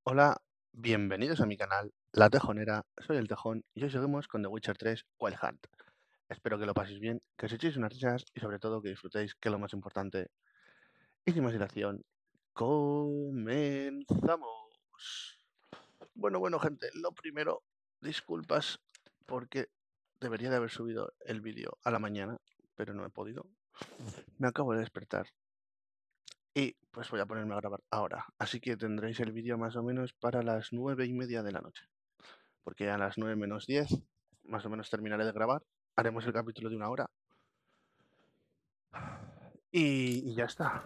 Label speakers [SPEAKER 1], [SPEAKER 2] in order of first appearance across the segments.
[SPEAKER 1] Hola, bienvenidos a mi canal, La Tejonera, soy el Tejón y hoy seguimos con The Witcher 3 Wild Hunt. Espero que lo paséis bien, que os echéis unas risas y sobre todo que disfrutéis, que es lo más importante. Y sin más dilación, comenzamos. Bueno, gente, lo primero, disculpas porque debería de haber subido el vídeo a la mañana, pero no he podido. Me acabo de despertar y pues voy a ponerme a grabar ahora, así que tendréis el vídeo más o menos para las 9:30 de la noche. Porque a las 9 menos 10, más o menos terminaré de grabar, haremos el capítulo de 1 hora y ya está.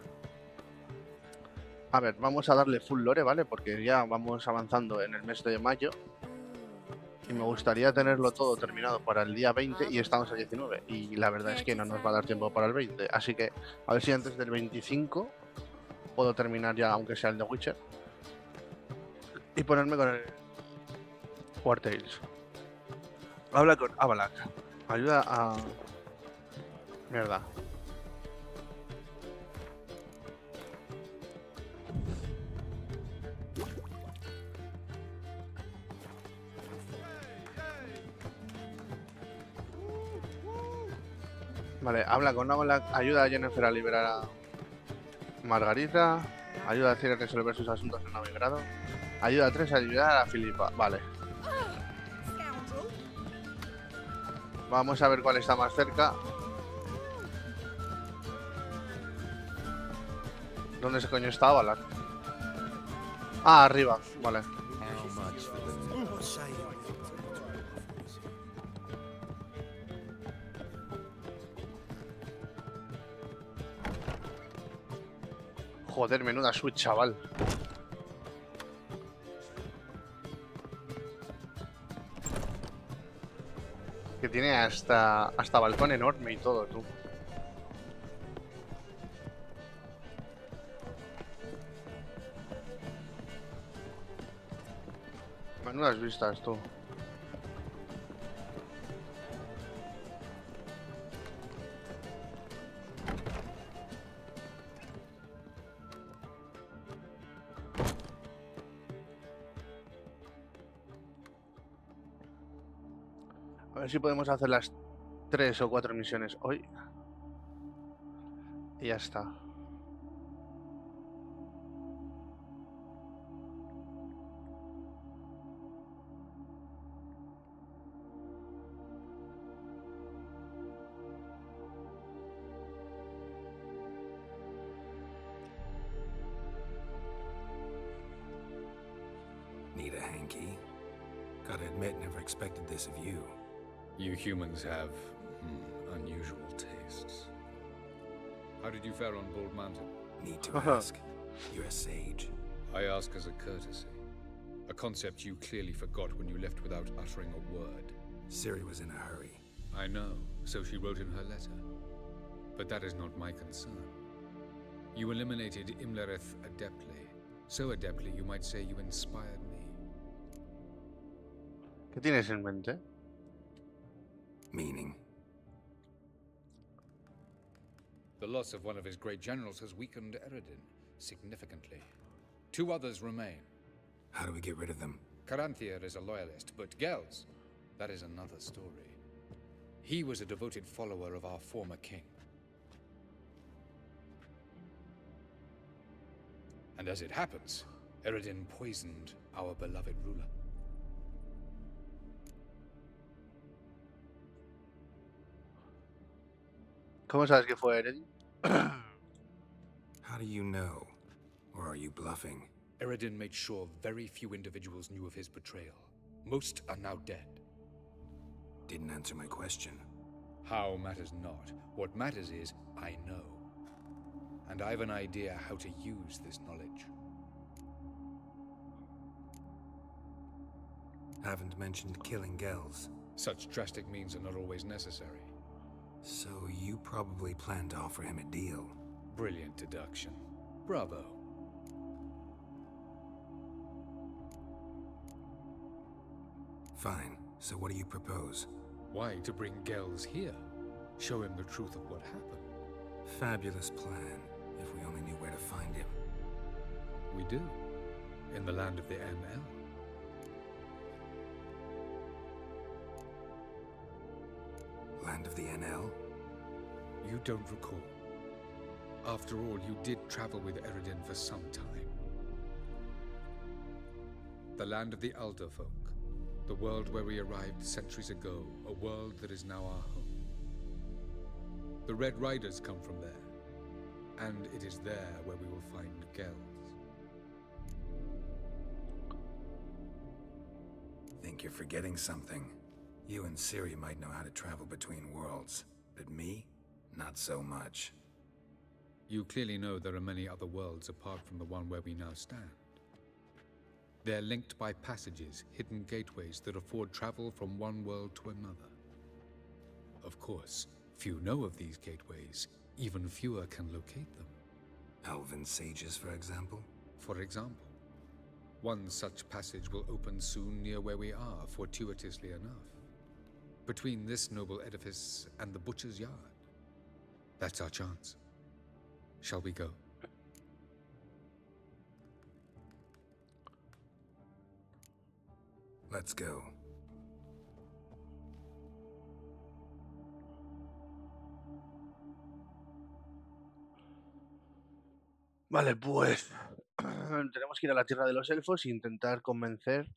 [SPEAKER 1] A ver, vamos a darle full lore, ¿vale? Porque ya vamos avanzando en el mes de mayo y me gustaría tenerlo todo terminado para el día 20 y estamos a 19 y la verdad es que no nos va a dar tiempo para el 20, así que a ver si antes del 25 puedo terminar ya, aunque sea el de Witcher, y ponerme con el War Tales. Habla con Avalak, ayuda a... Mierda. Vale, habla con Avalak, ayuda a Jennifer a liberar a Margarita, ayuda a Ciri a resolver sus asuntos en Novigrado, ayuda a 3 a ayudar a Filipa. Vale. Vamos a ver cuál está más cerca. ¿Dónde se coño está Avalak? Ah, arriba, vale. Joder, menuda Switch, chaval. Que tiene hasta balcón enorme y todo, tú. Menudas vistas, tú. A ver si podemos hacer las 3 o 4 misiones hoy. Y ya está.
[SPEAKER 2] Need a hanky? Gotta admit, never expected this of you.
[SPEAKER 3] You humans have unusual tastes. How did you fare on Bald Mountain?
[SPEAKER 2] Need to ask. You're a sage.
[SPEAKER 3] I ask as a courtesy. A concept you clearly forgot when you left without uttering a word.
[SPEAKER 2] Ciri was in a hurry.
[SPEAKER 3] I know, so she wrote in her letter. But that is not my concern. You eliminated Imlerith adeptly. So adeptly, you might say you inspired me.
[SPEAKER 1] ¿Qué tienes en mente?
[SPEAKER 2] Meaning?
[SPEAKER 3] The loss of one of his great generals has weakened Eredin significantly. 2 others remain.
[SPEAKER 2] How do we get rid of them?
[SPEAKER 3] Caranthir is a loyalist, but Gels, that is another story. He was a devoted follower of our former king. And as it happens, Eredin poisoned our beloved ruler.
[SPEAKER 1] ¿Cómo sabes que fue Eredin?
[SPEAKER 2] How do you know? Or are you bluffing?
[SPEAKER 3] Eredin made sure very few individuals knew of his betrayal. Most are now dead.
[SPEAKER 2] Didn't answer my question.
[SPEAKER 3] How matters not. What matters is, I know. And I have an idea how to use this knowledge.
[SPEAKER 2] Haven't mentioned killing Gels.
[SPEAKER 3] Such drastic means are not always necessary.
[SPEAKER 2] So you probably plan to offer him a deal.
[SPEAKER 3] Brilliant deduction. Bravo.
[SPEAKER 2] Fine. So what do you propose?
[SPEAKER 3] Why to bring Gels here? Show him the truth of what happened.
[SPEAKER 2] Fabulous plan, if we only knew where to find him.
[SPEAKER 3] We do. in the land of the NL.
[SPEAKER 2] Land of the NL?
[SPEAKER 3] You don't recall. After all, you did travel with Eredin for some time. The land of the Alder folk. The world where we arrived centuries ago. A world that is now our home. The Red Riders come from there. And it is there where we will find Gels.
[SPEAKER 2] Think you're forgetting something. You and Ciri might know how to travel between worlds, but me? Not so much.
[SPEAKER 3] You clearly know there are many other worlds apart from the one where we now stand. They're linked by passages, hidden gateways that afford travel from one world to another. Of course, few know of these gateways. Even fewer can locate them.
[SPEAKER 2] Elven sages, for example?
[SPEAKER 3] For example. One such passage will open soon near where we are, fortuitously enough. Between this noble edifice and the butcher's yard. That's our chance. Shall we go?
[SPEAKER 2] Let's go.
[SPEAKER 1] Vale, pues tenemos que ir a la Tierra de los Elfos e intentar convencer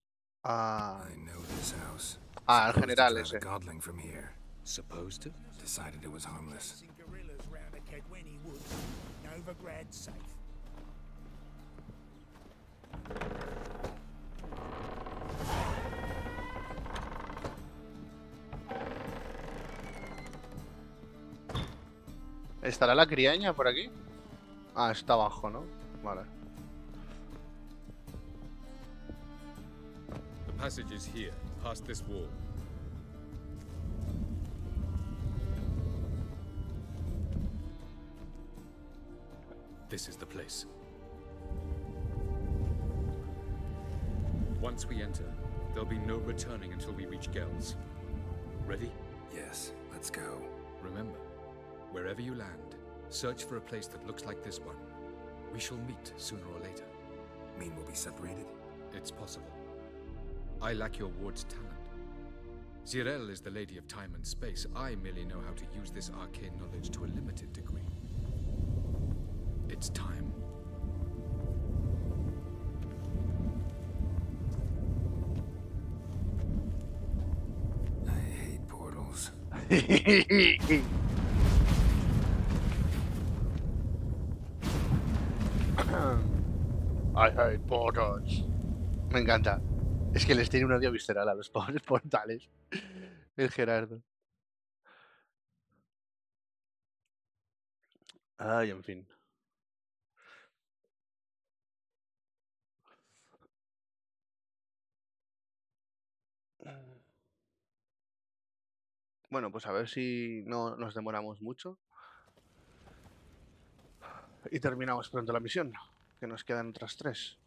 [SPEAKER 2] I know this house.
[SPEAKER 1] al
[SPEAKER 2] Supposed to
[SPEAKER 1] general
[SPEAKER 2] drive
[SPEAKER 1] ese.
[SPEAKER 2] a godling from here.
[SPEAKER 3] Supposed to?
[SPEAKER 2] Decided it was harmless.
[SPEAKER 4] Gorillas round a Kedweni wood. Novigrad safe.
[SPEAKER 1] ¿Estará la criaña por aquí? Ah, está abajo, ¿no? Vale.
[SPEAKER 3] The passage is here, past this wall. This is the place. Once we enter, there'll be no returning until we reach Gels. Ready?
[SPEAKER 2] Yes, let's go.
[SPEAKER 3] Remember, wherever you land, search for a place that looks like this one. We shall meet sooner or later.
[SPEAKER 2] Mean we'll be separated?
[SPEAKER 3] It's possible. I lack your ward's talent. Zirel is the lady of time and space. I merely know how to use this arcane knowledge to a limited degree. It's time.
[SPEAKER 2] I hate portals.
[SPEAKER 1] I hate portals. Me encanta. Es que les tiene un odio visceral a los pobres portales. El Gerardo. Ay, en fin. Bueno, pues a ver si no nos demoramos mucho. Y terminamos pronto la misión. Que nos quedan otras 3.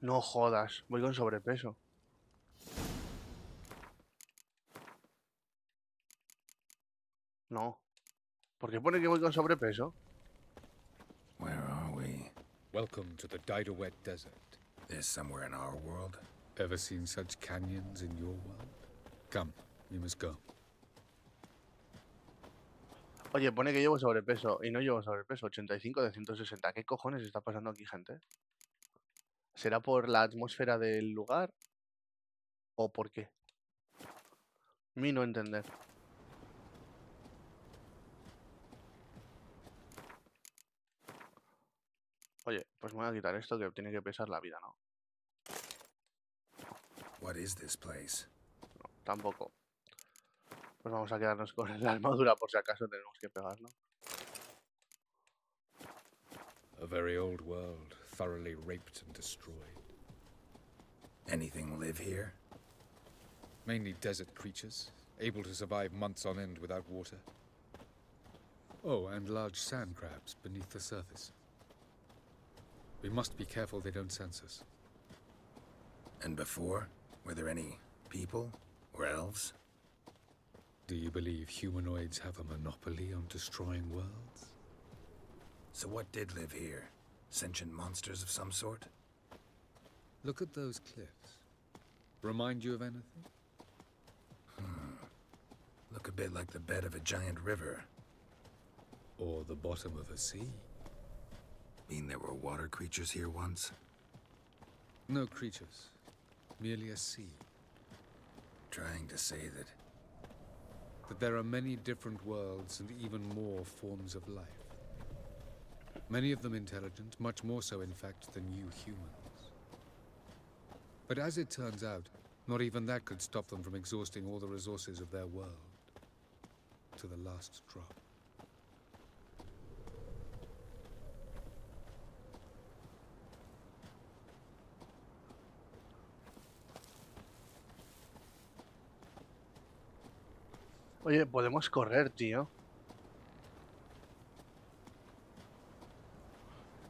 [SPEAKER 1] No jodas, voy con sobrepeso. No. ¿Por qué pone que voy con sobrepeso?
[SPEAKER 2] Where are we?
[SPEAKER 3] Welcome to the Didowet Desert.
[SPEAKER 2] This somewhere in our world?
[SPEAKER 3] Ever seen such canyons in your world? Come, we must go.
[SPEAKER 1] Oye, pone que llevo sobrepeso y no llevo sobrepeso. 85 de 160. ¿Qué cojones está pasando aquí, gente? ¿Será por la atmósfera del lugar? ¿O por qué? Mi no entender. Oye, pues me voy a quitar esto que tiene que pesar la vida, ¿no?
[SPEAKER 2] What is this place?
[SPEAKER 1] No, tampoco. Pues vamos a quedarnos con la armadura por si acaso tenemos que pegarlo.
[SPEAKER 3] A very old world, thoroughly raped and destroyed.
[SPEAKER 2] Anything live here?
[SPEAKER 3] Mainly desert creatures, able to survive months on end without water. Oh, and large sand crabs beneath the surface. We must be careful they don't sense us.
[SPEAKER 2] And before? Were there any people? Or elves?
[SPEAKER 3] Do you believe humanoids have a monopoly on destroying worlds?
[SPEAKER 2] So what did live here? Sentient monsters of some sort?
[SPEAKER 3] Look at those cliffs. Remind you of anything?
[SPEAKER 2] Look a bit like the bed of a giant river.
[SPEAKER 3] Or the bottom of a sea?
[SPEAKER 2] Mean there were water creatures here once?
[SPEAKER 3] No creatures. Merely a sea.
[SPEAKER 2] Trying to say that...
[SPEAKER 3] That there are many different worlds and even more forms of life. Many of them intelligent, much more so in fact than you humans. But as it turns out, not even that could stop them from exhausting all the resources of their world. To the last drop.
[SPEAKER 1] Oye, podemos correr, tío.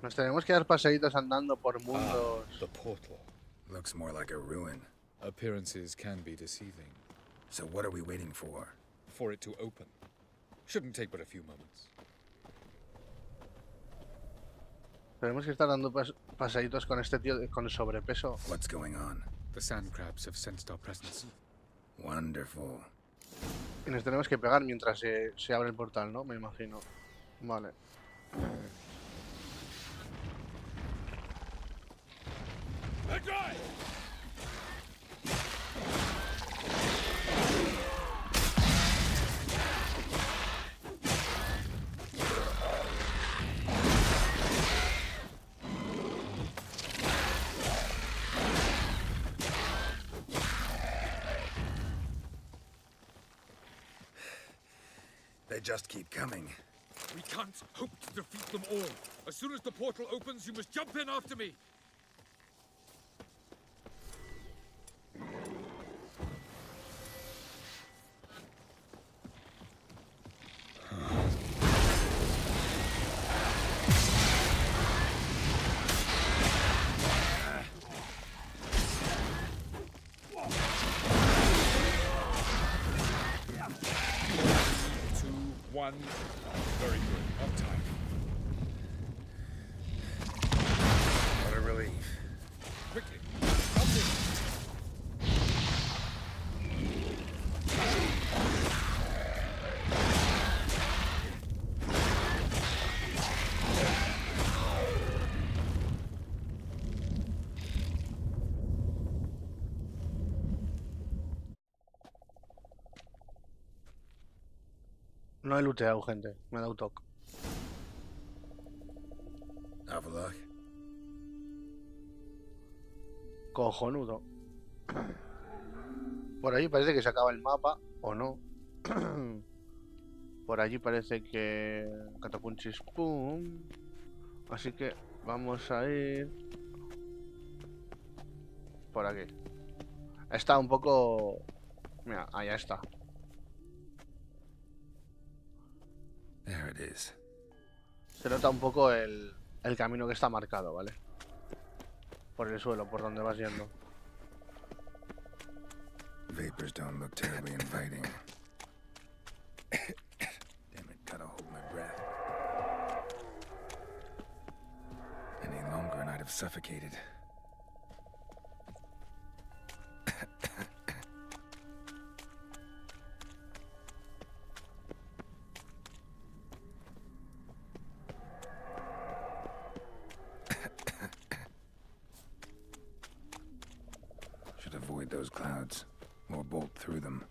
[SPEAKER 1] Nos tenemos que dar paseitos andando por mundos.
[SPEAKER 3] The portal.
[SPEAKER 2] Looks more like a ruin.
[SPEAKER 3] Appearances can be deceiving.
[SPEAKER 2] So what are we waiting for?
[SPEAKER 3] For it to open. Shouldn't take but a few moments.
[SPEAKER 1] Tenemos que estar dando paseitos con este tío con sobrepeso.
[SPEAKER 2] What's going on?
[SPEAKER 3] The sand crabs have sensed our presence.
[SPEAKER 2] Wonderful.
[SPEAKER 1] Y nos tenemos que pegar mientras se abre el portal, ¿no? Me imagino. Vale.
[SPEAKER 2] They just keep coming.
[SPEAKER 3] We can't hope to defeat them all. As soon as the portal opens, you must jump in after me. One. Very good. On time.
[SPEAKER 2] What a relief.
[SPEAKER 3] Quickly. Up in.
[SPEAKER 1] No he looteado, gente. Me ha dado toque.
[SPEAKER 2] Avalok.
[SPEAKER 1] Cojonudo. Por ahí parece que se acaba el mapa, o no. Por allí parece que... Catapunchis, pum. Así que vamos a ir... Por aquí. Está un poco... Mira, allá está.
[SPEAKER 2] There it is.
[SPEAKER 1] Se nota un poco el camino que está marcado, ¿vale? Por el suelo, por donde vas yendo.
[SPEAKER 2] Vapors don't look terribly inviting. Damn it, gotta hold my breath. Any longer and I'd have suffocated. Should avoid those clouds, or bolt through them.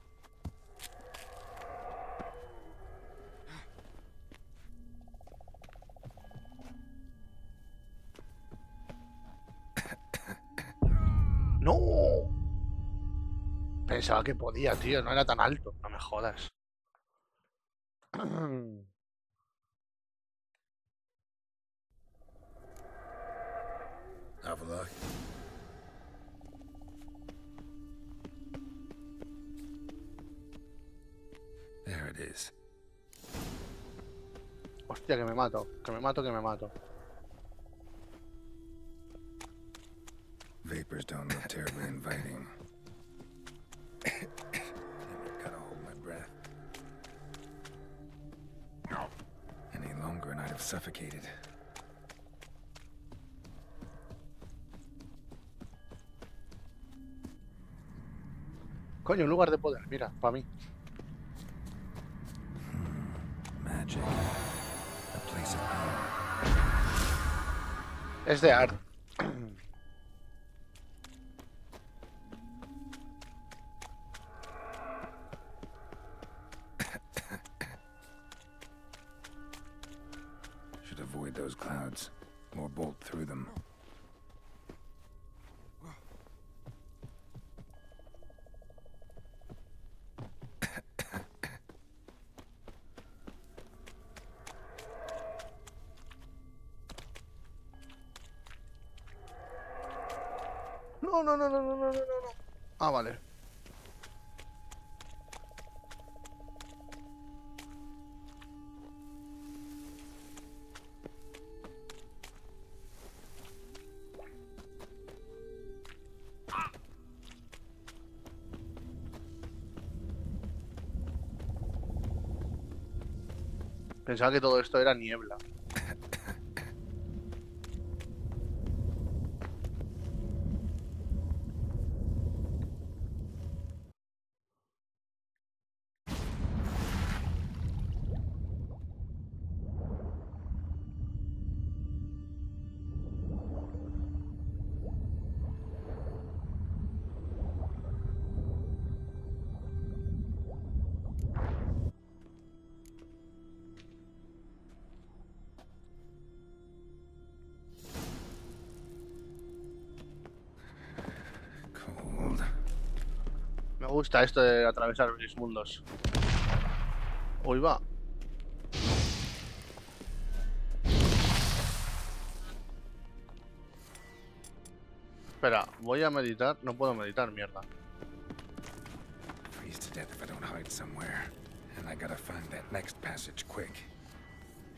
[SPEAKER 1] ¡No! Pensaba que podía, tío. No era tan alto. No me jodas.
[SPEAKER 2] Avalok. There it is.
[SPEAKER 1] Hostia, que me mato. Que me mato, que me mato.
[SPEAKER 2] Vapors don't look terribly inviting. Damn it, gotta hold my breath. suffocated.
[SPEAKER 1] Coño, un lugar de poder, mira, para mí.
[SPEAKER 2] Magic. A place of power.
[SPEAKER 1] Es de arte.
[SPEAKER 2] Should avoid those clouds, or bolt through them.
[SPEAKER 1] No, no, no, no, no, no, no, no. Ah, vale. Pensaba que todo esto era niebla.
[SPEAKER 2] Cold.
[SPEAKER 1] Me gusta esto de atravesar los mundos. Uy, va. Espera, voy a meditar. No puedo meditar, mierda.
[SPEAKER 2] Freeze to death if I don't hide somewhere. And I gotta find that next passage quick.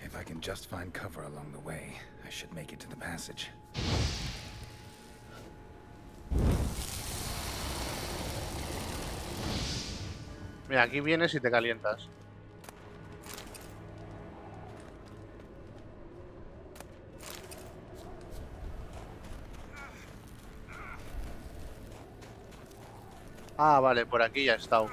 [SPEAKER 2] If I can just find cover along the way, I should make it to the passage.
[SPEAKER 1] Mira, aquí vienes y te calientas. Ah, vale, por aquí ya he estado.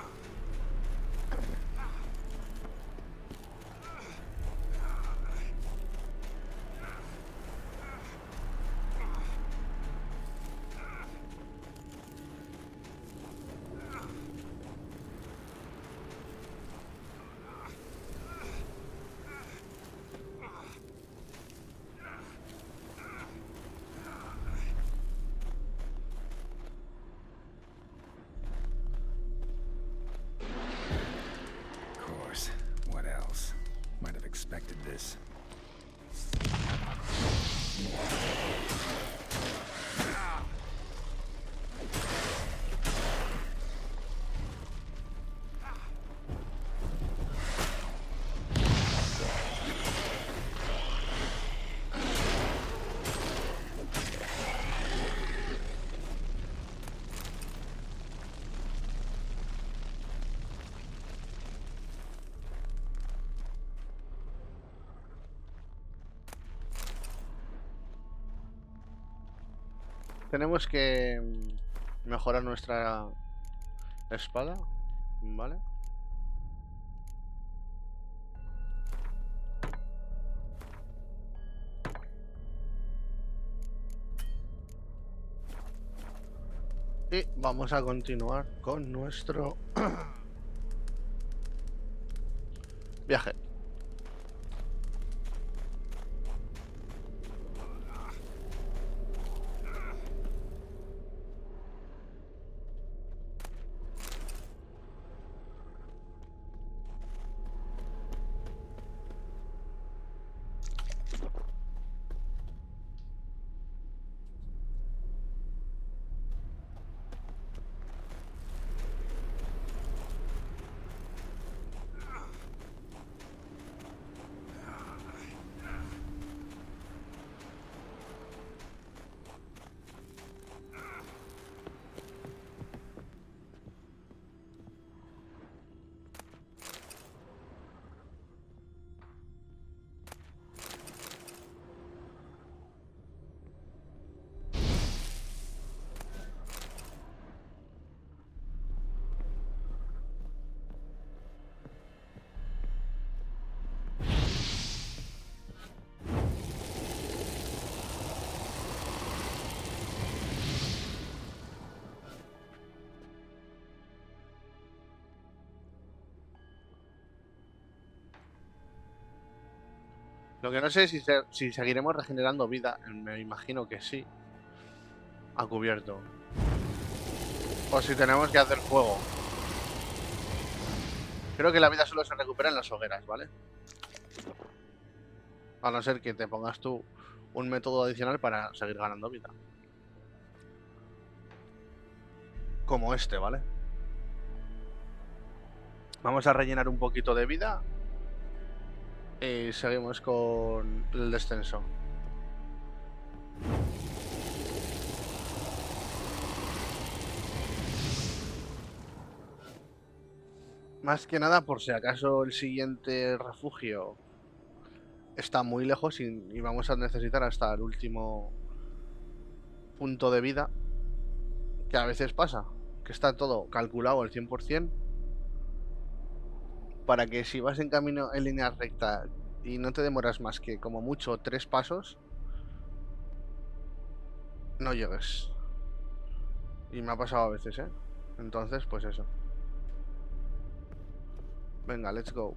[SPEAKER 2] Of course. What else? Might have expected this.
[SPEAKER 1] Tenemos que mejorar nuestra espada, ¿vale? Y vamos a continuar con nuestro viaje. Lo que no sé es si seguiremos regenerando vida. Me imagino que sí. A cubierto. O si tenemos que hacer fuego. Creo que la vida solo se recupera en las hogueras, ¿vale? A no ser que te pongas tú un método adicional para seguir ganando vida. Como este, ¿vale? Vamos a rellenar un poquito de vida. Y seguimos con el descenso. Más que nada por si acaso el siguiente refugio está muy lejos y vamos a necesitar hasta el último punto de vida. Que a veces pasa. Que está todo calculado al 100%. Para que si vas en camino en línea recta y no te demoras más que como mucho 3 pasos, no llegues. Y me ha pasado a veces, ¿eh? Entonces, pues eso. Venga, let's go.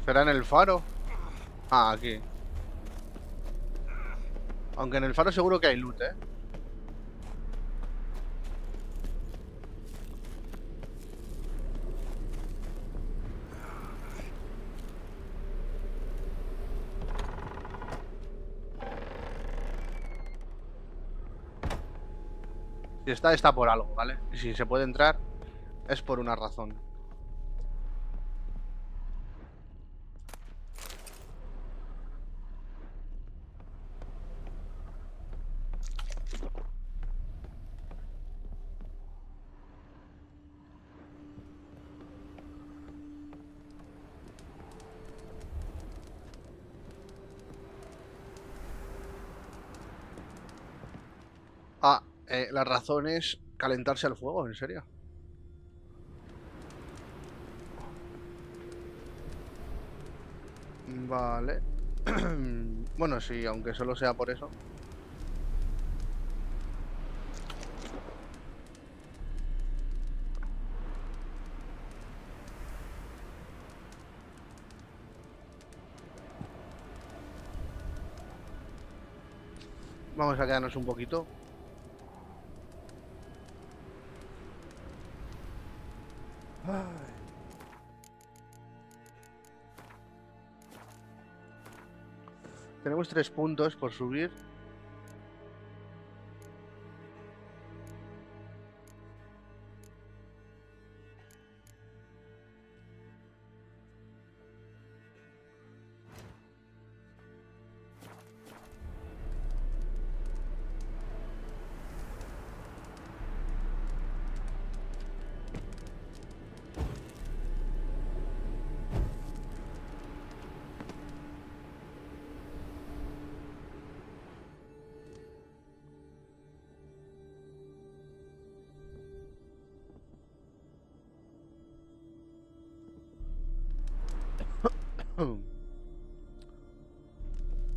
[SPEAKER 1] ¿Será en el faro? Ah, aquí. Aunque en el faro seguro que hay loot, ¿eh? Si está, está por algo, ¿vale? Y si se puede entrar, es por una razón. Ah, la razón es calentarse al fuego, ¿en serio? Vale. Bueno, sí, aunque solo sea por eso. Vamos a quedarnos un poquito. Ay. Tenemos 3 puntos por subir.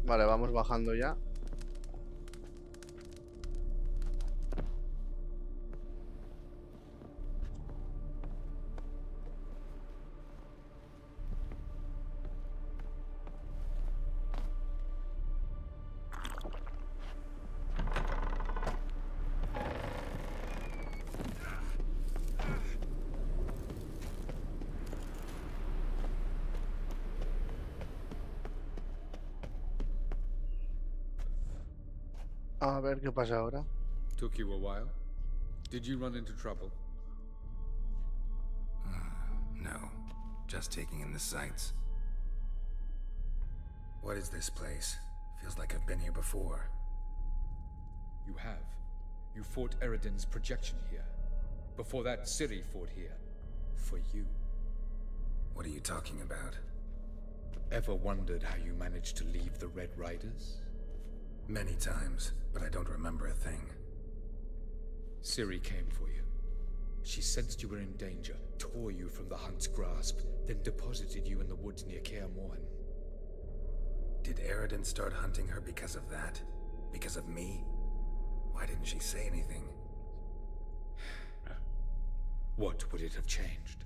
[SPEAKER 1] Vale, vamos bajando ya. A ver qué pasa ahora.
[SPEAKER 3] Took you a while? Did you run into trouble?
[SPEAKER 2] No, just taking in the sights. What is this place? Feels like I've been here before.
[SPEAKER 3] You have. You fought Eridan's projection here. Before that, Ciri fought here. For you.
[SPEAKER 2] What are you talking about?
[SPEAKER 3] Ever wondered how you managed to leave the Red Riders?
[SPEAKER 2] Many times, but I don't remember a thing.
[SPEAKER 3] Ciri came for you. She sensed you were in danger, tore you from the Hunt's grasp, then deposited you in the woods near Kaer Morhen.
[SPEAKER 2] Did Eredin start hunting her because of that? Because of me? Why didn't she say anything?
[SPEAKER 3] What would it have changed?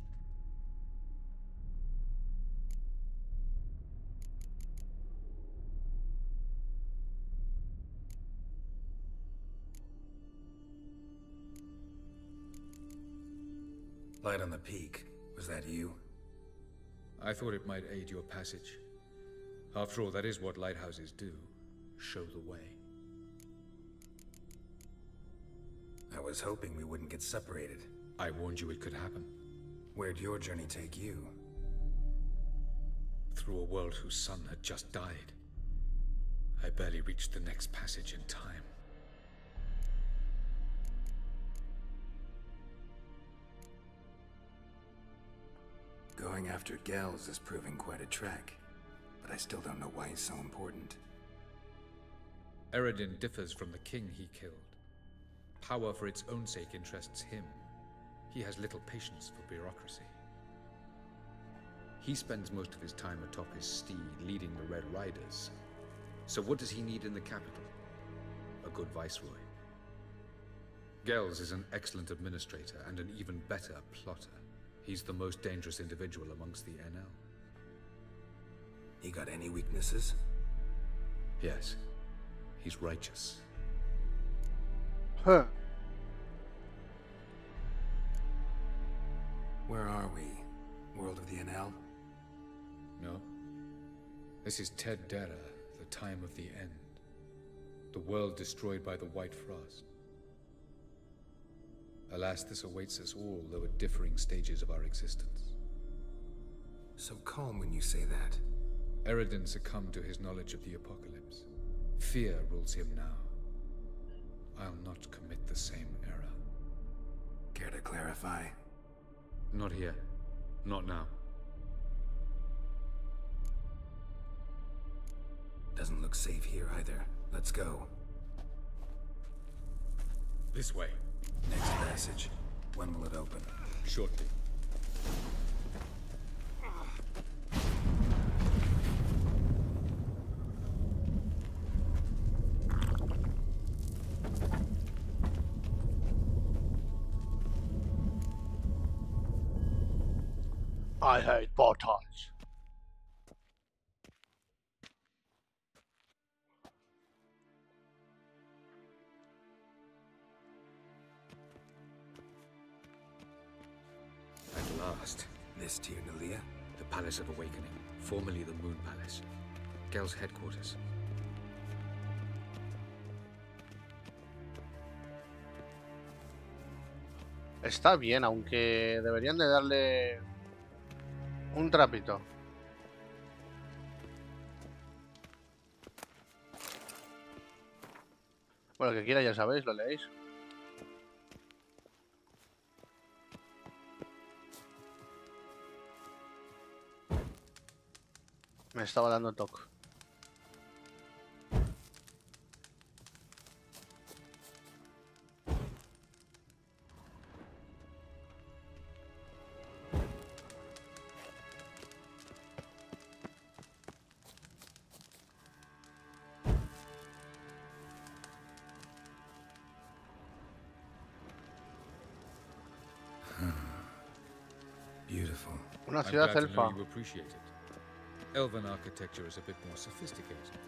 [SPEAKER 2] Light on the peak. Was that you?
[SPEAKER 3] I thought it might aid your passage. After all, that is what lighthouses do. Show the way.
[SPEAKER 2] I was hoping we wouldn't get separated.
[SPEAKER 3] I warned you it could happen.
[SPEAKER 2] Where'd your journey take you?
[SPEAKER 3] Through a world whose sun had just died. I barely reached the next passage in time.
[SPEAKER 2] Going after Gels is proving quite a trek, but I still don't know why he's so important.
[SPEAKER 3] Eredin differs from the king he killed. Power for its own sake interests him. He has little patience for bureaucracy. He spends most of his time atop his steed, leading the Red Riders. So what does he need in the capital? A good viceroy. Gels is an excellent administrator and an even better plotter. He's the most dangerous individual amongst the NL.
[SPEAKER 2] He got any weaknesses?
[SPEAKER 3] Yes. He's righteous.
[SPEAKER 1] Huh.
[SPEAKER 2] Where are we? World of the NL?
[SPEAKER 3] No. This is Ted Dera, the time of the end. The world destroyed by the White Frost. Alas, this awaits us all, though at differing stages of our existence.
[SPEAKER 2] So calm when you say that.
[SPEAKER 3] Eredin succumbed to his knowledge of the apocalypse. Fear rules him now. I'll not commit the same error.
[SPEAKER 2] Care to clarify?
[SPEAKER 3] Not here. Not now.
[SPEAKER 2] Doesn't look safe here either. Let's go.
[SPEAKER 3] This way.
[SPEAKER 2] Next passage. When will it open?
[SPEAKER 3] Shortly.
[SPEAKER 1] I hate portals.
[SPEAKER 3] At last.
[SPEAKER 2] This to you, Nalia?
[SPEAKER 3] The Palace of Awakening, formerly the Moon Palace. Gel's headquarters.
[SPEAKER 1] Está bien, aunque deberían de darle un trapito. Bueno, que quiera ya sabéis, lo leéis. Me estaba dando toque.
[SPEAKER 2] Beautiful.
[SPEAKER 1] Una ciudad
[SPEAKER 3] I'm glad to
[SPEAKER 1] elfa.
[SPEAKER 3] know you appreciate it. Elven architecture is a bit more sophisticated than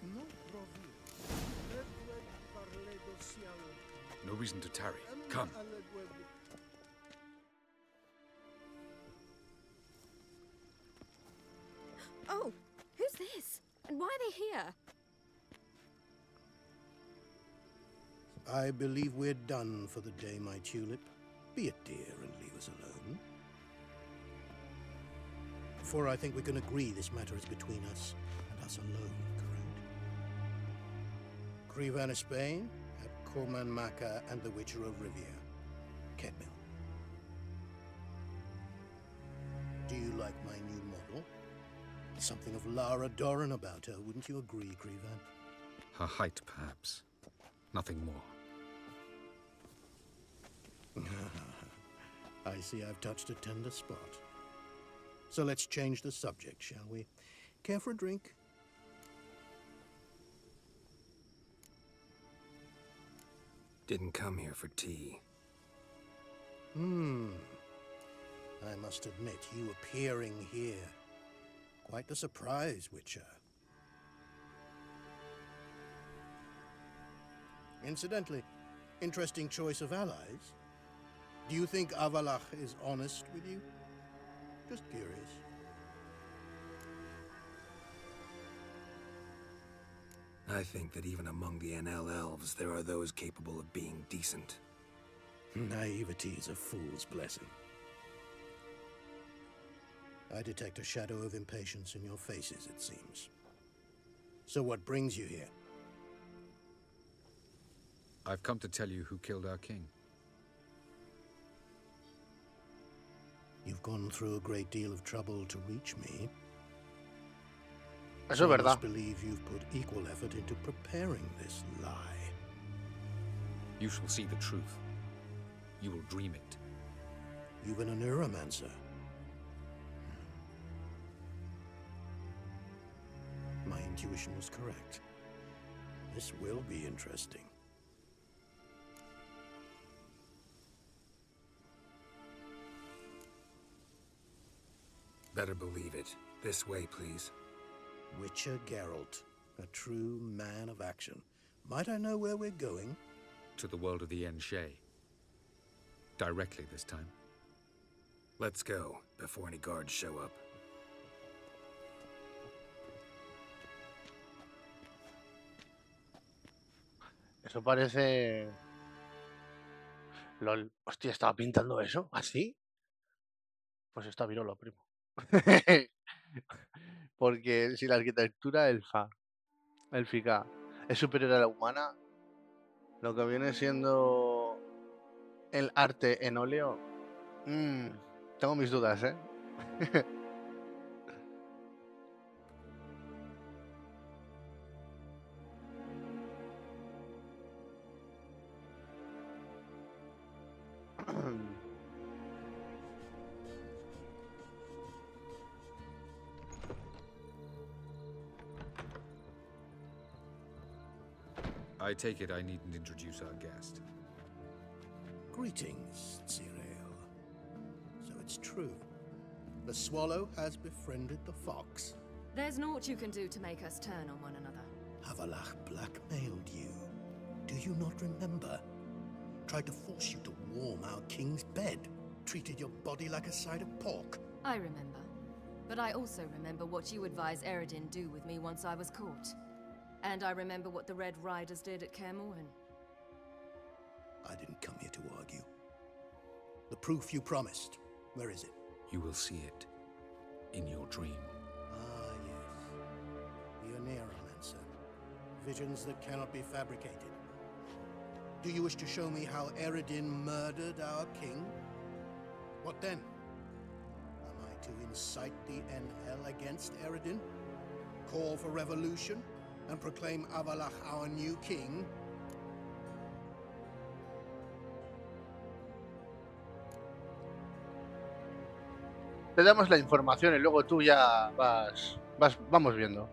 [SPEAKER 3] yours. No reason to tarry. Come.
[SPEAKER 5] Oh, who's this? And why are they here?
[SPEAKER 6] I believe we're done for the day, my tulip. Be a dear and leave us alone. For I think we can agree this matter is between us and us alone, correct? Crevan Spain, at Corman Maca and the Witcher of Rivia, Kedmil. like my new model. Something of Lara Doran about her, wouldn't you agree, Crevan?
[SPEAKER 3] Her height, perhaps. Nothing more.
[SPEAKER 6] I see I've touched a tender spot. So let's change the subject, shall we? Care for a drink?
[SPEAKER 2] Didn't come here for tea.
[SPEAKER 6] I must admit, you appearing here. Quite the surprise, Witcher. Incidentally, interesting choice of allies. Do you think Avalach is honest with you? Just curious.
[SPEAKER 2] I think that even among the NL elves, there are those capable of being decent.
[SPEAKER 6] Naivety is a fool's blessing. I detect a shadow of impatience in your faces, it seems. So what brings you here?
[SPEAKER 3] I've come to tell you who killed our king.
[SPEAKER 6] You've gone through a great deal of trouble to reach me.
[SPEAKER 1] Eso es
[SPEAKER 6] I
[SPEAKER 1] verdad.
[SPEAKER 6] must believe you've put equal effort into preparing this lie.
[SPEAKER 3] You shall see the truth. You will dream it.
[SPEAKER 6] Even a neuromancer. My intuition was correct. This will be interesting.
[SPEAKER 2] Better believe it. This way, please.
[SPEAKER 6] Witcher Geralt, a true man of action. Might I know where we're going?
[SPEAKER 3] To the world of the Enshe. Directly this time.
[SPEAKER 2] Let's go, before any guards show up.
[SPEAKER 1] Eso parece... LOL. Hostia, ¿estaba pintando eso? ¿Así? Pues está virolo, primo. Porque si la arquitectura élfica es superior a la humana, lo que viene siendo el arte en óleo, tengo mis dudas, ¿eh?
[SPEAKER 3] I take it I needn't introduce our guest.
[SPEAKER 6] Greetings, Cyril. So it's true. The swallow has befriended the fox.
[SPEAKER 5] There's naught you can do to make us turn on one another.
[SPEAKER 6] Avalach blackmailed you. Do you not remember? Tried to force you to warm our king's bed. Treated your body like a side of pork.
[SPEAKER 5] I remember. But I also remember what you advised Eredin do with me once I was caught. And I remember what the Red Riders did at Kaer Morhen.
[SPEAKER 6] I didn't come here to argue. The proof you promised, where is it?
[SPEAKER 3] You will see it in your dream.
[SPEAKER 6] Ah, yes. The Neuromancer. Visions that cannot be fabricated. Do you wish to show me how Eredin murdered our king? What then? Am I to incite the NL against Eredin? Call for revolution? And proclaim Avalach our new king?
[SPEAKER 1] Te damos la información y luego tú ya vamos viendo.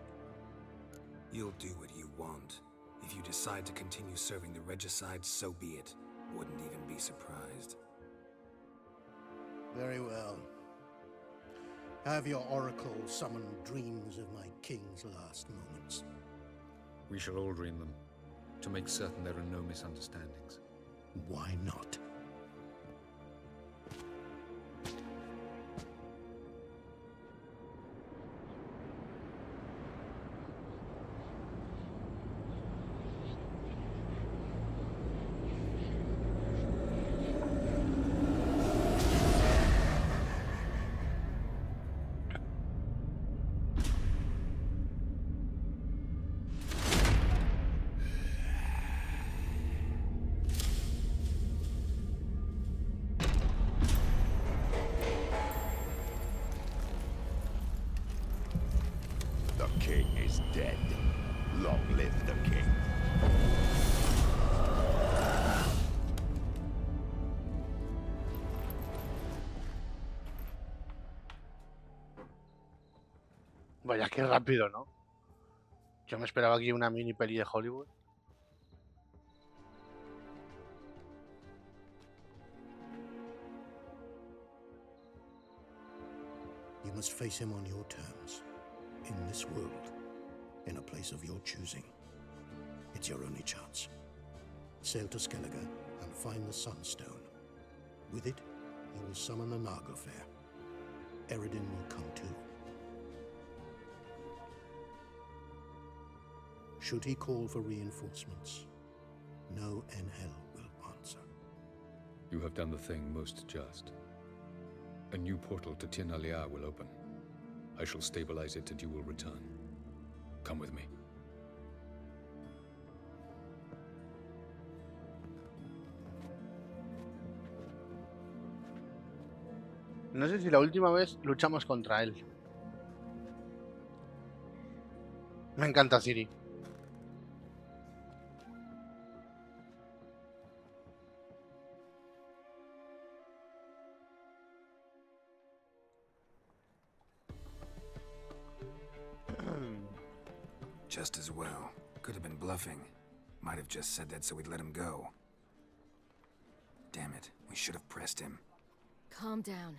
[SPEAKER 2] You'll do what you want. If you decide to continue serving the regicide, so be it. Wouldn't even be surprised.
[SPEAKER 6] Very well. Have your oracle summon dreams of my king's last moments.
[SPEAKER 3] We shall all dream them, to make certain there are no misunderstandings.
[SPEAKER 6] Why not?
[SPEAKER 7] dead. Long live the king.
[SPEAKER 1] Vaya, qué rápido, ¿no? Yo me esperaba aquí una mini peli de Hollywood.
[SPEAKER 6] You must face him on your terms. In this world. In a place of your choosing. It's your only chance. Sail to Skellige and find the Sunstone. With it, you will summon the Naga Fair. Eredin will come too. Should he call for reinforcements, no Enhel will answer.
[SPEAKER 3] You have done the thing most just. A new portal to Tir na Liar will open. I shall stabilize it and you will return. Come with me.
[SPEAKER 1] No sé si la última vez luchamos contra él. Me encanta Ciri.
[SPEAKER 2] Just as well. Could have been bluffing. Might have just said that so we'd let him go. Damn it, we should have pressed him.
[SPEAKER 5] Calm down.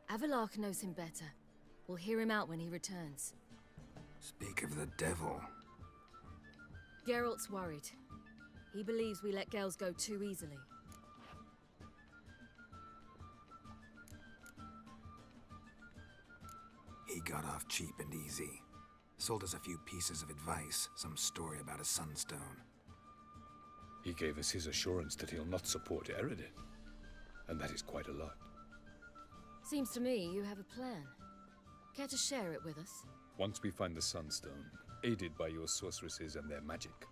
[SPEAKER 5] Avalark knows him better. We'll hear him out when he returns.
[SPEAKER 2] Speak of the devil.
[SPEAKER 5] Geralt's worried. He believes we let girls go too easily.
[SPEAKER 2] He got off cheap and easy. Sold us a few pieces of advice, some story about a sunstone.
[SPEAKER 3] He gave us his assurance that he'll not support Eredin. And that is quite a lot.
[SPEAKER 5] Seems to me you have a plan. Care to share it with us?
[SPEAKER 3] Once we find the Sunstone, aided by your sorceresses and their magic,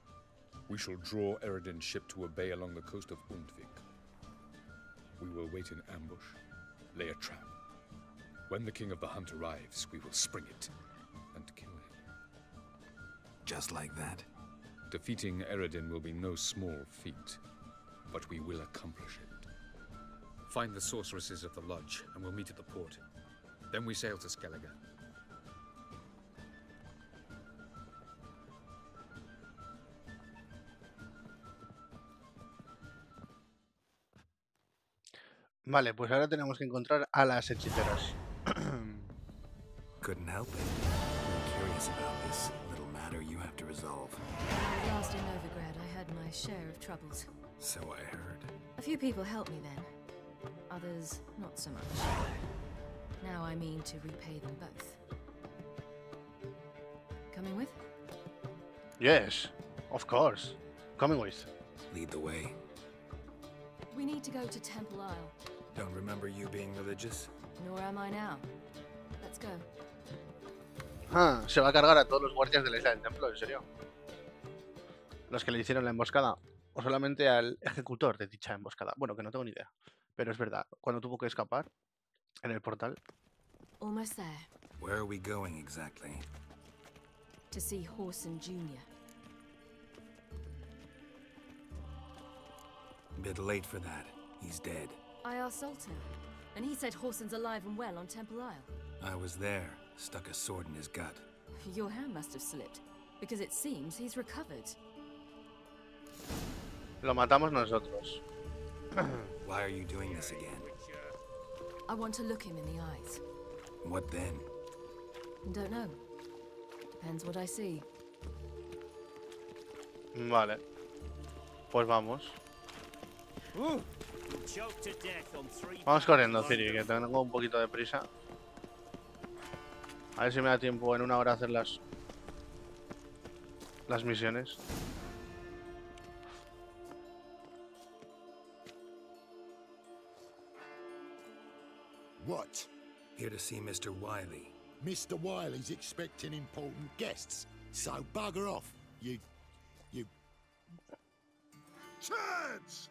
[SPEAKER 3] we shall draw Eredin's ship to a bay along the coast of Undvik. We will wait in ambush, lay a trap. When the King of the Hunt arrives, we will spring it and kill him.
[SPEAKER 2] Just like that?
[SPEAKER 3] Defeating Eredin will be no small feat, but we will accomplish it. Find the sorceresses of the lodge, and we'll meet at the port. Then we sail to Skellige.
[SPEAKER 1] Vale, pues ahora tenemos que encontrar a las hechiceras.
[SPEAKER 2] Couldn't help it. I'm curious about this little matter you have to resolve.
[SPEAKER 5] Last in Novigrad, I had my share of troubles.
[SPEAKER 2] So I heard.
[SPEAKER 5] A few people helped me then. Others, not so much. Now I mean to repay them both. Coming with?
[SPEAKER 1] Yes, of course. Coming with.
[SPEAKER 2] Lead the way.
[SPEAKER 5] We need to go to Temple Isle.
[SPEAKER 2] Don't remember you being religious?
[SPEAKER 5] Nor am I now. Let's go.
[SPEAKER 1] Ah, se va a cargar a todos los guardias de la isla del templo, ¿en serio? Los que le hicieron la emboscada. O solamente al ejecutor de dicha emboscada. Bueno, que no tengo ni idea. Pero es verdad, cuando tuvo que escapar en el portal.
[SPEAKER 5] Almost there.
[SPEAKER 2] Where are we going exactly?
[SPEAKER 5] To see Horson Jr.
[SPEAKER 2] Bit late for that. He's dead.
[SPEAKER 5] I asked Sultan, and he said Horson's alive and well on Temple Isle.
[SPEAKER 2] I was there. Stuck a sword in his gut.
[SPEAKER 5] Your hand must have slipped, because it seems he's recovered.
[SPEAKER 1] Lo matamos nosotros.
[SPEAKER 2] Why are you doing this again?
[SPEAKER 5] I want to look him in the eyes.
[SPEAKER 2] What then?
[SPEAKER 5] Don't know. Depends what I see.
[SPEAKER 1] Vale. Pues vamos. Vamos corriendo, Ciri, que tengo un poquito de prisa. A ver si me da tiempo en una hora hacer las misiones.
[SPEAKER 7] What?
[SPEAKER 2] Here to see Mr. Wiley.
[SPEAKER 7] Mr. Wiley's expecting important guests, so bugger off, you... Turds!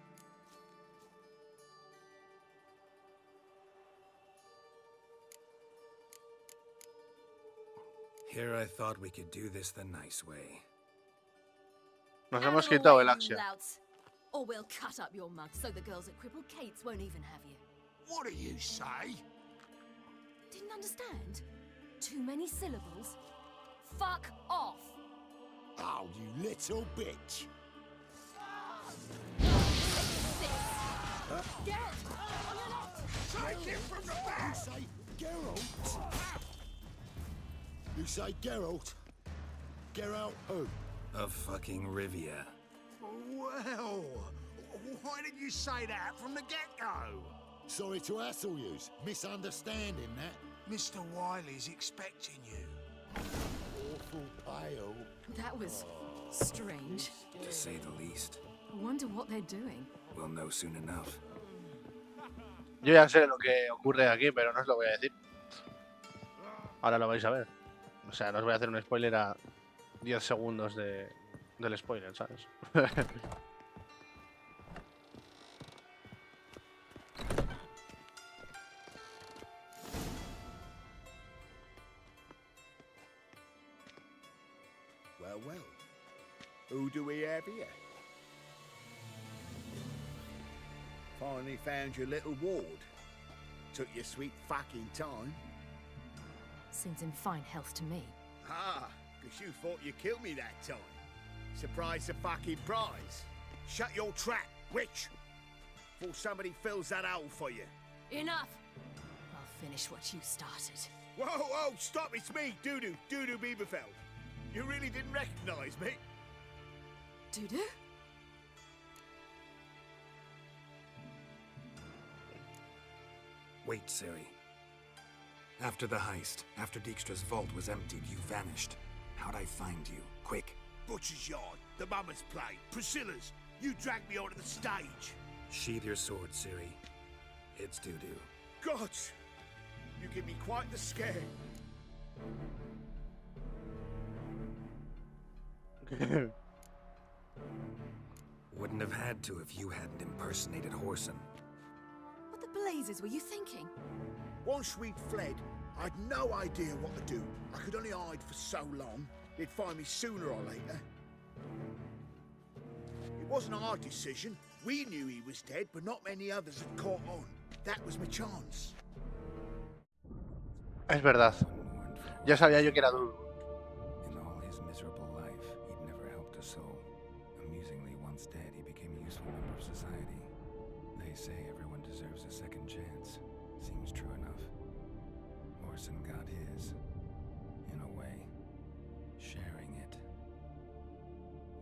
[SPEAKER 2] Here I thought we could do this the nice way.
[SPEAKER 1] Nos hemos quitado el Axia.
[SPEAKER 5] Or we'll cut up your mug so the girls at Crippled Kate's won't even have you.
[SPEAKER 7] What do you say?
[SPEAKER 5] Didn't understand? Too many syllables? Fuck off!
[SPEAKER 7] Oh, you little bitch.
[SPEAKER 5] Geralt! On your left!
[SPEAKER 7] Take it from the back! You say Geralt? You say Geralt? Geralt who?
[SPEAKER 2] Of fucking Rivia.
[SPEAKER 7] Well, why did you say that from the get-go? Sorry to hassle yous. Misunderstanding that.
[SPEAKER 4] Mr. Wiley's expecting you.
[SPEAKER 7] Awful pale.
[SPEAKER 5] That was strange.
[SPEAKER 2] To say the least.
[SPEAKER 5] I wonder what they're doing.
[SPEAKER 2] We'll know soon enough.
[SPEAKER 1] Yo ya sé lo que ocurre aquí, pero no os lo voy a decir. Ahora lo vais a ver. O sea, no os voy a hacer un spoiler a 10 segundos del spoiler, ¿sabes?
[SPEAKER 7] Well. Who do we have here? Finally found your little ward. Took your sweet fucking time.
[SPEAKER 5] Seems in fine health to me.
[SPEAKER 7] Ah, because you thought you killed me that time. Surprise the fucking prize. Shut your trap, witch. Before somebody fills that hole for you.
[SPEAKER 5] Enough! I'll finish what you started.
[SPEAKER 7] Whoa, stop, it's me, Dudu Bieberfeld. You really didn't recognize me?
[SPEAKER 5] Dudu?
[SPEAKER 2] Wait, Ciri. After the heist, after Dijkstra's vault was emptied, you vanished. How'd I find you? Quick.
[SPEAKER 7] Butcher's Yard, the Mama's Plate, Priscilla's. You dragged me onto the stage.
[SPEAKER 2] Sheathe your sword, Ciri. It's Dudu.
[SPEAKER 7] God! You give me quite the scare.
[SPEAKER 2] Wouldn't have had to if you hadn't impersonated Whoreson.
[SPEAKER 5] What the blazes were you thinking?
[SPEAKER 7] Once we'd fled, I'd no idea what to do. I could only hide for so long. They'd find me sooner or later. It wasn't our decision. We knew he was dead, but not many others had caught on. That was my chance.
[SPEAKER 1] Es verdad. Ya sabía yo que era Dudu.
[SPEAKER 2] In all his miserable life, he'd never helped a soul. Amusingly, once dead, he became a useful member of society. They say everyone deserves a second chance. Seems true enough. Whoreson got his, in a way, sharing it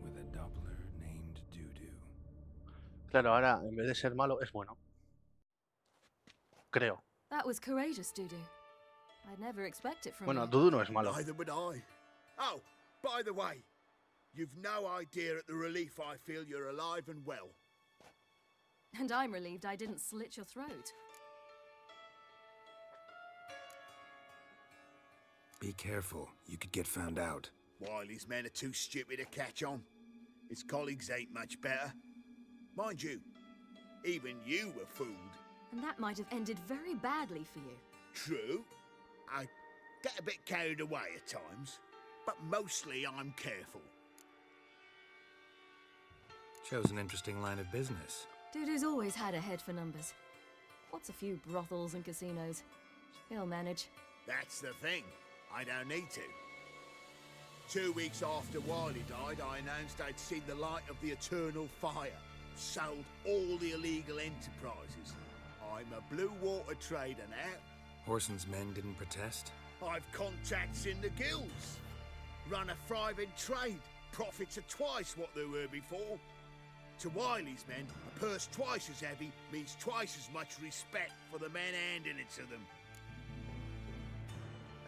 [SPEAKER 2] with a Doppler named Dudu.
[SPEAKER 1] Claro, ahora en vez de ser malo es bueno. Creo.
[SPEAKER 5] That was courageous, Dudu. I'd never expect it from
[SPEAKER 1] Bueno,
[SPEAKER 5] you.
[SPEAKER 1] Dudu no es malo.
[SPEAKER 7] Neither would I. Oh, by the way, you've no idea at the relief I feel you're alive and well.
[SPEAKER 5] And I'm relieved I didn't slit your throat.
[SPEAKER 2] Be careful. You could get found out.
[SPEAKER 7] Wiley's men are too stupid to catch on. His colleagues ain't much better. Mind you, even you were fooled.
[SPEAKER 5] And that might have ended very badly for you.
[SPEAKER 7] True. I get a bit carried away at times, but mostly I'm careful.
[SPEAKER 2] Chose an interesting line of business.
[SPEAKER 5] Dudu's always had a head for numbers. What's a few brothels and casinos? He'll manage.
[SPEAKER 7] That's the thing. I don't need to. 2 weeks after Wiley died, I announced I'd seen the light of the eternal fire. Sold all the illegal enterprises. I'm a blue water trader now.
[SPEAKER 2] Whoreson's men didn't protest?
[SPEAKER 7] I've contacts in the guilds. Run a thriving trade. Profits are twice what they were before. To Wiley's men, a purse twice as heavy means twice as much respect for the men handing it to them.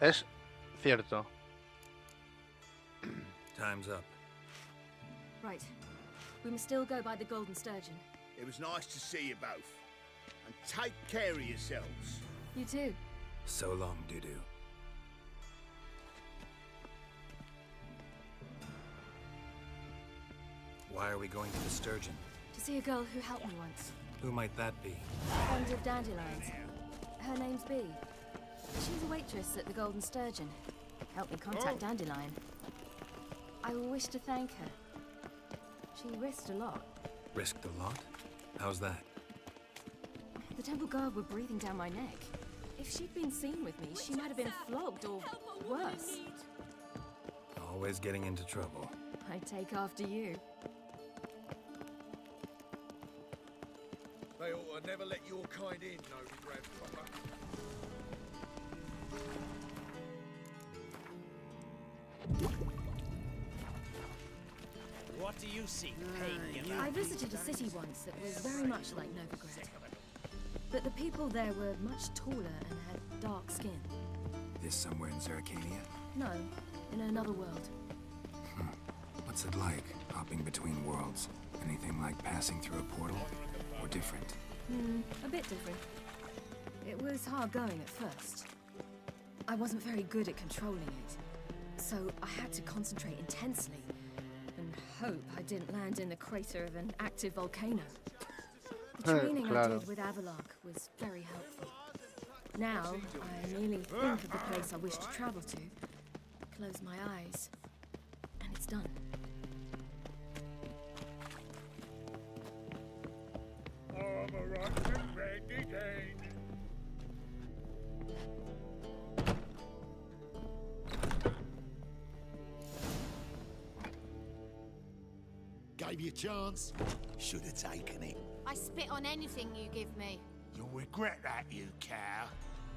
[SPEAKER 1] Es cierto.
[SPEAKER 2] Time's up.
[SPEAKER 5] Right. We must still go by the Golden Sturgeon.
[SPEAKER 7] It was nice to see you both. And take care of yourselves.
[SPEAKER 5] You too.
[SPEAKER 2] So long, Dudu. Why are we going to the Sturgeon?
[SPEAKER 5] To see a girl who helped me once.
[SPEAKER 2] Who might that be?
[SPEAKER 5] Fond of dandelions. Her name's Bee. She's a waitress at the Golden Sturgeon. helped me contact Dandelion. I wish to thank her. She risked a lot.
[SPEAKER 2] Risked a lot? How's that?
[SPEAKER 5] The Temple Guard were breathing down my neck. If she'd been seen with me, she might have been flogged or worse.
[SPEAKER 2] Always getting into trouble.
[SPEAKER 5] I take after you.
[SPEAKER 7] They ought to never let your kind in, no regret, proper.
[SPEAKER 4] What do you seek, pagan?
[SPEAKER 5] I visited a city once that was very much like Novigrad. But the people there were much taller and had dark skin.
[SPEAKER 2] This somewhere in Zerrikania?
[SPEAKER 5] No, in another world.
[SPEAKER 2] What's it like, hopping between worlds? Anything like passing through a portal? Or different?
[SPEAKER 5] A bit different. It was hard going at first. I wasn't very good at controlling it, so I had to concentrate intensely and hope I didn't land in the crater of an active volcano. The training I did with Avalok was very helpful. Now, I merely think of the place I wish to travel to, close my eyes, and it's done.
[SPEAKER 7] Gave you a chance. Should have taken it.
[SPEAKER 8] I spit on anything you give me.
[SPEAKER 7] You'll regret that, you cow.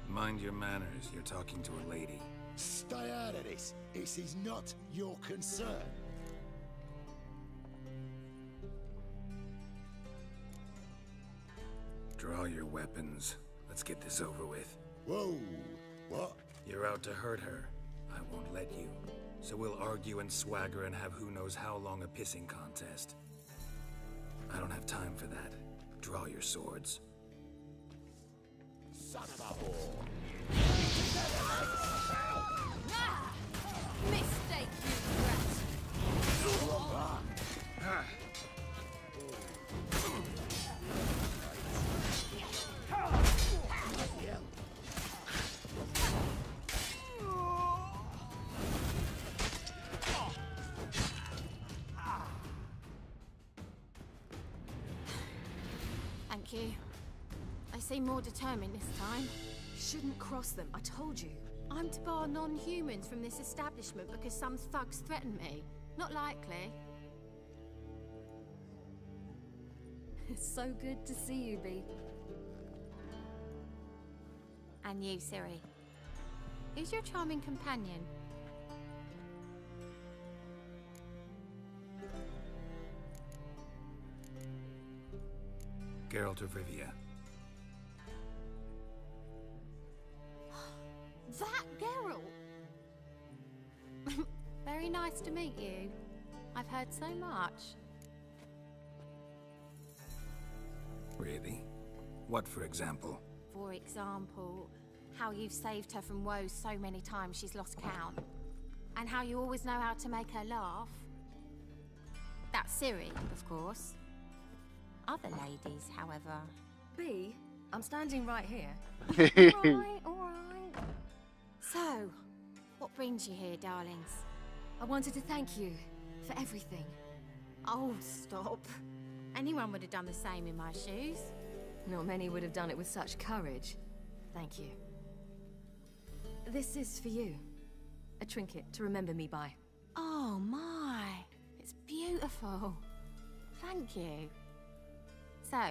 [SPEAKER 2] Mind your manners, you're talking to a lady.
[SPEAKER 7] Stay out of this. This is not your concern.
[SPEAKER 2] Draw your weapons. Let's get this over with.
[SPEAKER 7] Whoa. What?
[SPEAKER 2] You're out to hurt her. I won't let you. So we'll argue and swagger and have who knows how long a pissing contest. I don't have time for that. Draw your swords.
[SPEAKER 7] Son of a whore.
[SPEAKER 8] Ah! Mistake, you brat! Thank you. They seem more determined this time.
[SPEAKER 5] Shouldn't cross them, I told you.
[SPEAKER 8] I'm to bar non-humans from this establishment because some thugs threaten me. Not likely.
[SPEAKER 5] It's so good to see you, Bee.
[SPEAKER 8] And you, Ciri. Who's your charming companion?
[SPEAKER 2] Geralt of Rivia.
[SPEAKER 8] That Geralt! Very nice to meet you. I've heard so much.
[SPEAKER 2] Really? What, for example?
[SPEAKER 8] For example, how you've saved her from woes so many times she's lost count. And how you always know how to make her laugh. That's Ciri, of course. Other ladies, however...
[SPEAKER 5] Bee, I'm standing right here.
[SPEAKER 8] All right. So, what brings you here, darlings?
[SPEAKER 5] I wanted to thank you for everything.
[SPEAKER 8] Oh, stop. Anyone would have done the same in my shoes.
[SPEAKER 5] Not many would have done it with such courage. Thank you. This is for you. A trinket to remember me by.
[SPEAKER 8] Oh, my. It's beautiful. Thank you. So,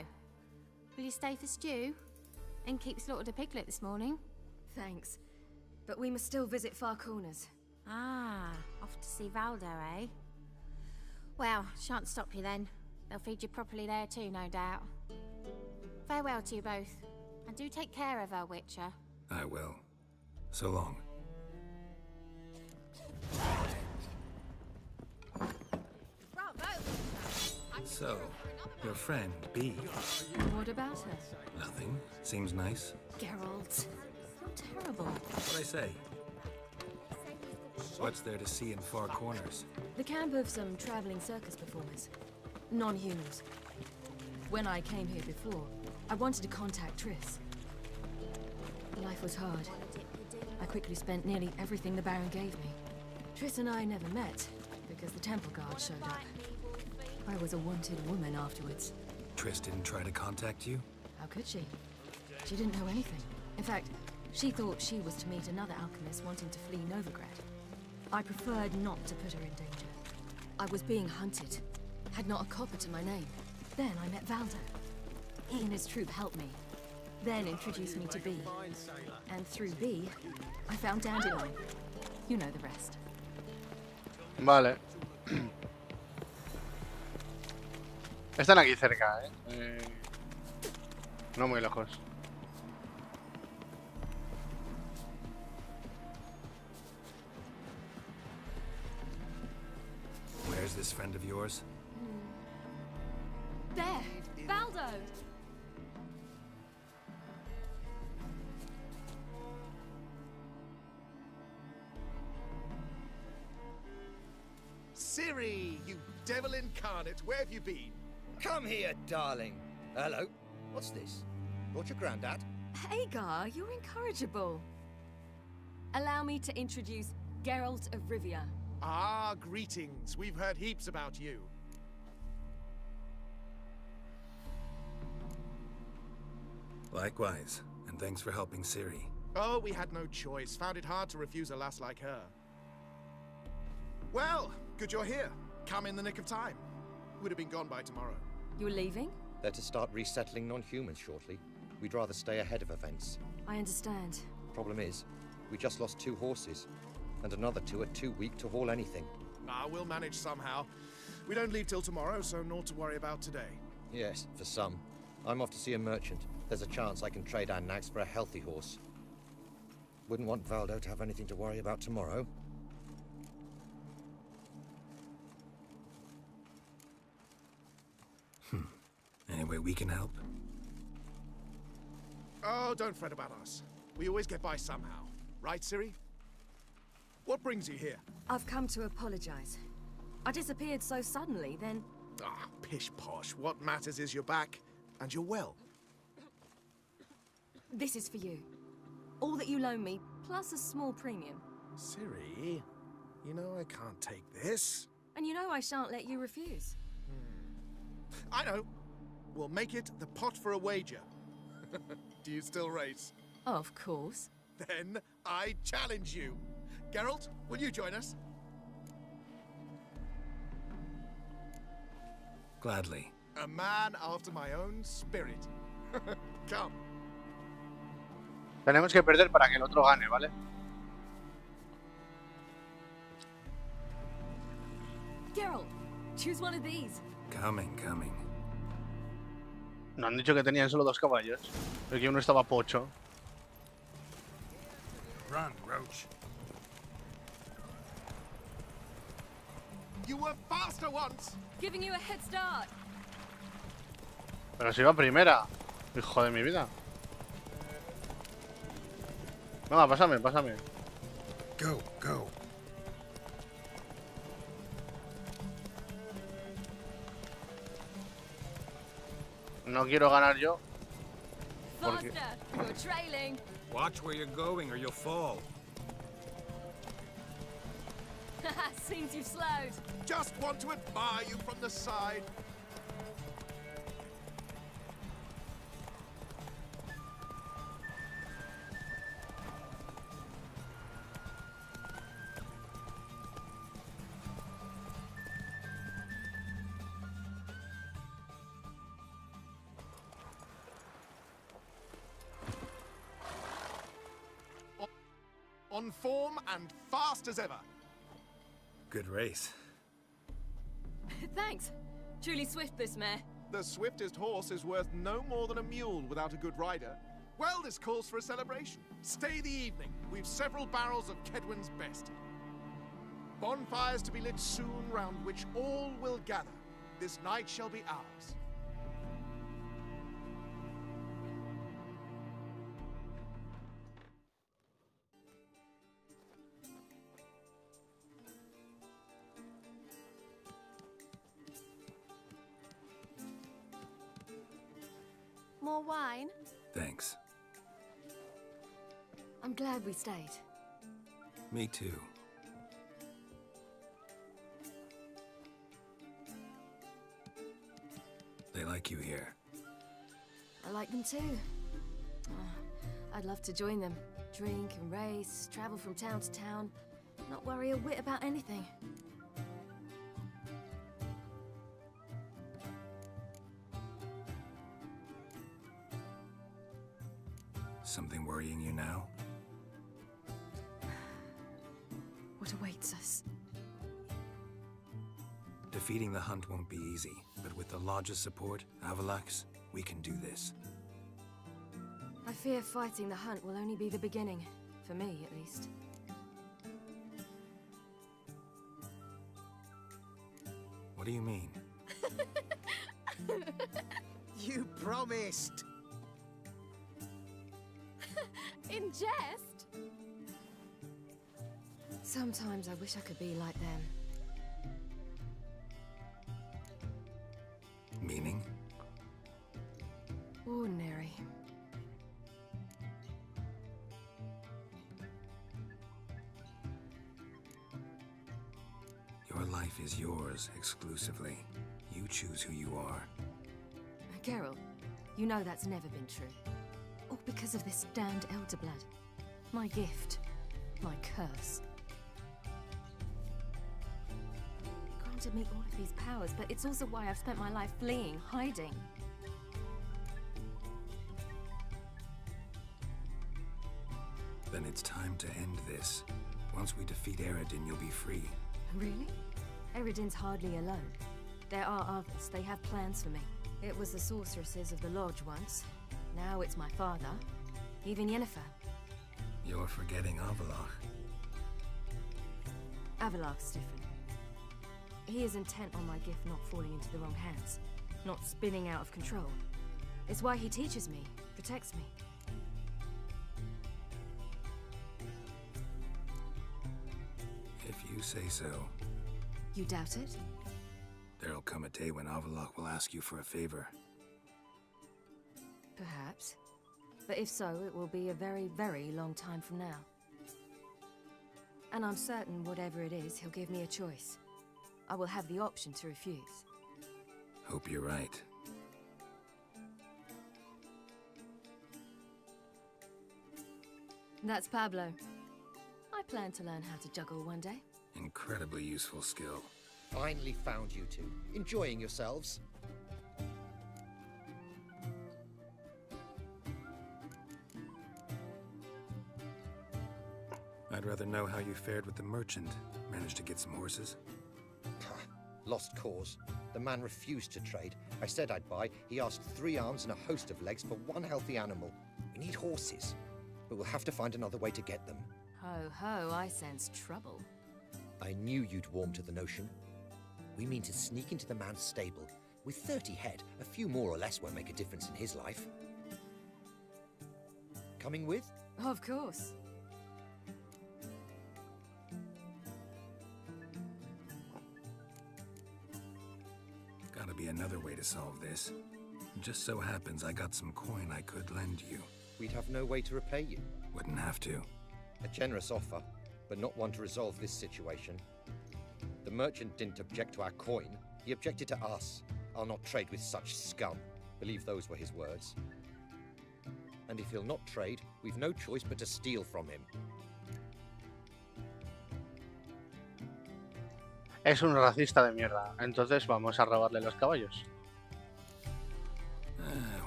[SPEAKER 8] will you stay for stew? And keep slaughtered a piglet this morning?
[SPEAKER 5] Thanks. But we must still visit Far Corners.
[SPEAKER 8] Ah, off to see Valdo, eh? Well, shan't stop you then. They'll feed you properly there too, no doubt. Farewell to you both. And do take care of her, Witcher.
[SPEAKER 2] I will. So long.
[SPEAKER 8] Bravo!
[SPEAKER 2] So, your friend, Bee.
[SPEAKER 5] What about her?
[SPEAKER 2] Nothing. Seems nice.
[SPEAKER 5] Geralt, you're terrible.
[SPEAKER 2] What'd I say? What's there to see in Far Corners?
[SPEAKER 5] The camp of some traveling circus performers. Non-humans. When I came here before, I wanted to contact Triss. Life was hard. I quickly spent nearly everything the Baron gave me. Triss and I never met, because the Temple Guard showed up. I was a wanted woman afterwards.
[SPEAKER 2] Triss didn't try to contact you?
[SPEAKER 5] How could she? She didn't know anything. In fact, she thought she was to meet another alchemist wanting to flee Novigrad. I preferred not to put her in danger. I was being hunted. Had not a copper to my name. Then I met Valdo. He and his troop helped me. Then introduced me to B. And through B, I found Dandelion. You know the rest.
[SPEAKER 1] Vale. Están aquí cerca, no muy lejos.
[SPEAKER 2] Where's this friend of yours?
[SPEAKER 5] There! Valdo!
[SPEAKER 9] Ciri, you devil incarnate, where have you been?
[SPEAKER 10] Come here, darling. Hello. What's this? Brought your granddad?
[SPEAKER 5] Hagar, you're incorrigible. Allow me to introduce Geralt of Rivia.
[SPEAKER 9] Ah, greetings. We've heard heaps about you.
[SPEAKER 2] Likewise, and thanks for helping Ciri.
[SPEAKER 9] Oh, we had no choice. Found it hard to refuse a lass like her. Well, good you're here. Come in the nick of time. Would have been gone by tomorrow.
[SPEAKER 5] You're leaving?
[SPEAKER 10] They're to start resettling non-humans shortly. We'd rather stay ahead of events.
[SPEAKER 5] I understand.
[SPEAKER 10] Problem is, we just lost 2 horses, and another 2 are too weak to haul anything.
[SPEAKER 9] Ah, we'll manage somehow. We don't leave till tomorrow, so naught to worry about today.
[SPEAKER 10] Yes, for some. I'm off to see a merchant. There's a chance I can trade our nags for a healthy horse. Wouldn't want Valdo to have anything to worry about tomorrow.
[SPEAKER 2] Any way we can help?
[SPEAKER 9] Oh, don't fret about us. We always get by somehow. Right, Ciri? What brings you here?
[SPEAKER 5] I've come to apologize. I disappeared so suddenly, then...
[SPEAKER 9] Ah, pish-posh. What matters is you're back, and you're well.
[SPEAKER 5] This is for you. All that you loan me, plus a small premium.
[SPEAKER 9] Ciri, you know I can't take this.
[SPEAKER 5] And you know I shan't let you refuse.
[SPEAKER 9] I know. We'll make it the pot for a wager. Do you still race?
[SPEAKER 5] Of course.
[SPEAKER 9] Then I challenge you. Geralt, will you join us?
[SPEAKER 2] Gladly.
[SPEAKER 9] A man after my own spirit. Come.
[SPEAKER 1] Tenemos que perder para que el otro gane, ¿vale?
[SPEAKER 5] Geralt, choose one of these.
[SPEAKER 2] Coming.
[SPEAKER 1] Nos han dicho que tenían solo 2 caballos. Pero que uno estaba pocho.
[SPEAKER 7] Run, Roach.
[SPEAKER 9] You were faster once.
[SPEAKER 5] Giving you a head start.
[SPEAKER 1] Pero si iba primera. Hijo de mi vida. Venga, pásame.
[SPEAKER 2] Go.
[SPEAKER 1] No quiero ganar yo. Porque...
[SPEAKER 5] Faster! You're trailing.
[SPEAKER 2] Watch where you're going or you'll fall.
[SPEAKER 5] Seems you've slowed.
[SPEAKER 9] Just want to admire you from the side. On form and fast as ever.
[SPEAKER 2] Good race.
[SPEAKER 5] Thanks. Truly swift, this mare.
[SPEAKER 9] The swiftest horse is worth no more than a mule without a good rider. Well, this calls for a celebration. Stay the evening. We've several barrels of Kedwen's best. Bonfires to be lit soon, round which all will gather. This night shall be ours.
[SPEAKER 8] More wine?
[SPEAKER 2] Thanks.
[SPEAKER 5] I'm glad we stayed.
[SPEAKER 2] Me too. They like you here.
[SPEAKER 5] I like them too. I'd love to join them. Drink and race, travel from town to town. Not worry a whit about anything.
[SPEAKER 2] Something worrying you now?
[SPEAKER 5] What awaits us?
[SPEAKER 2] Defeating the hunt won't be easy, but with the Lodge's support, Avalax, we can do this.
[SPEAKER 5] I fear fighting the hunt will only be the beginning. For me, at least.
[SPEAKER 2] What do you mean?
[SPEAKER 11] You promised!
[SPEAKER 5] In jest? Sometimes I wish I could be like them.
[SPEAKER 2] Meaning?
[SPEAKER 5] Ordinary.
[SPEAKER 2] Your life is yours exclusively. You choose who you are.
[SPEAKER 5] Geralt, you know that's never been true. All because of this damned elder blood. My gift. My curse. It granted me all of these powers, but it's also why I've spent my life fleeing, hiding.
[SPEAKER 2] Then it's time to end this. Once we defeat Eredin, you'll be free.
[SPEAKER 5] Really? Eredin's hardly alone. There are others. They have plans for me. It was the sorceresses of the Lodge once. Now it's my father. Even Yennefer.
[SPEAKER 2] You're forgetting Avalach.
[SPEAKER 5] Avalach's different. He is intent on my gift not falling into the wrong hands. Not spinning out of control. It's why he teaches me, protects me.
[SPEAKER 2] If you say so.
[SPEAKER 5] You doubt it?
[SPEAKER 2] There'll come a day when Avalach will ask you for a favor.
[SPEAKER 5] Perhaps. But if so, it will be a very, very long time from now. And I'm certain whatever it is, he'll give me a choice. I will have the option to refuse.
[SPEAKER 2] Hope you're right.
[SPEAKER 5] That's Pablo. I plan to learn how to juggle one day.
[SPEAKER 2] Incredibly useful skill.
[SPEAKER 10] Finally found you two. Enjoying yourselves?
[SPEAKER 2] I'd rather know how you fared with the merchant. Managed to get some horses?
[SPEAKER 10] Lost cause. The man refused to trade. I said I'd buy. He asked 3 arms and a host of legs for 1 healthy animal. We need horses, but we'll have to find another way to get them.
[SPEAKER 5] Ho ho, I sense trouble.
[SPEAKER 10] I knew you'd warm to the notion. We mean to sneak into the man's stable. With 30 head, a few more or less won't make a difference in his life. Coming with?
[SPEAKER 5] Of course.
[SPEAKER 2] Gotta be another way to solve this. Just so happens I got some coin I could lend you.
[SPEAKER 10] We'd have no way to repay you.
[SPEAKER 2] Wouldn't have to.
[SPEAKER 10] A generous offer, but not one to resolve this situation. The merchant didn't object to our coin. He objected to us. I'll not trade with such scum. Believe those were his words. And if he'll not trade, we've no choice but to steal from him.
[SPEAKER 1] Es un racista de mierda. Entonces vamos a robarle los caballos.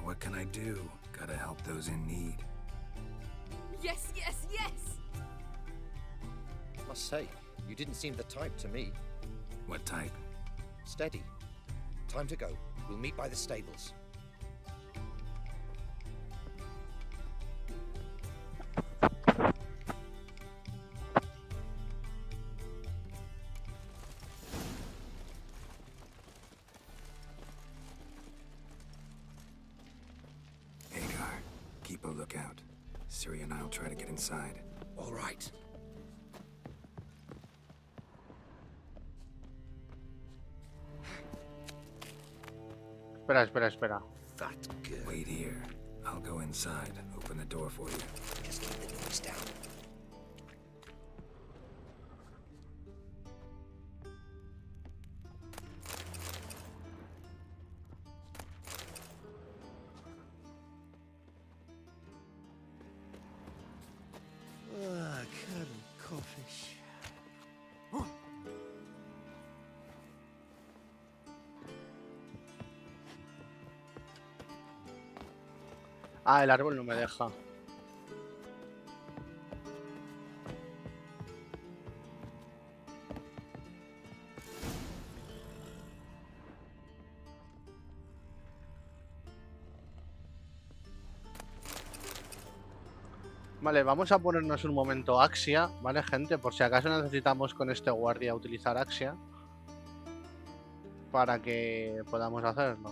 [SPEAKER 2] What can I do? Gotta help those in need.
[SPEAKER 5] Yes, yes, yes!
[SPEAKER 10] Must say, you didn't seem the type to me.
[SPEAKER 2] What type?
[SPEAKER 10] Steady. Time to go. We'll meet by the stables.
[SPEAKER 2] Hagar, keep a lookout. Ciri and I'll try to get inside.
[SPEAKER 10] All right.
[SPEAKER 1] Espera, espera, espera.
[SPEAKER 10] That girl.
[SPEAKER 2] Wait here. I'll go inside, open the door for you.
[SPEAKER 10] Just keep the noise down.
[SPEAKER 11] Colonel Coffish.
[SPEAKER 1] Ah, el árbol no me deja. Vale, vamos a ponernos un momento Axia, ¿vale, gente? Por si acaso necesitamos con este guardia utilizar Axia para que podamos hacerlo.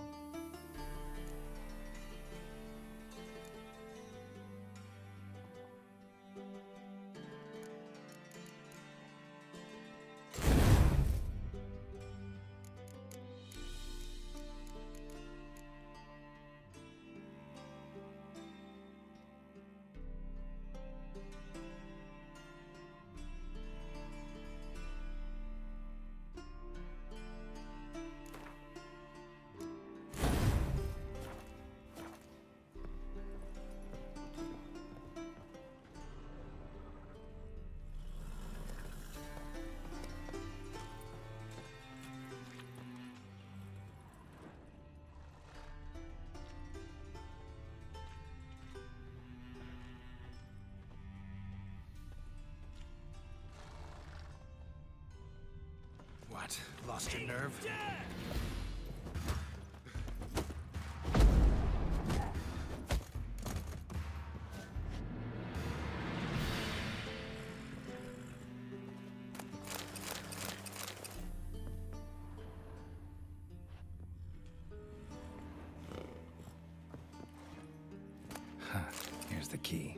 [SPEAKER 2] What? Lost your nerve? Huh. Here's the key.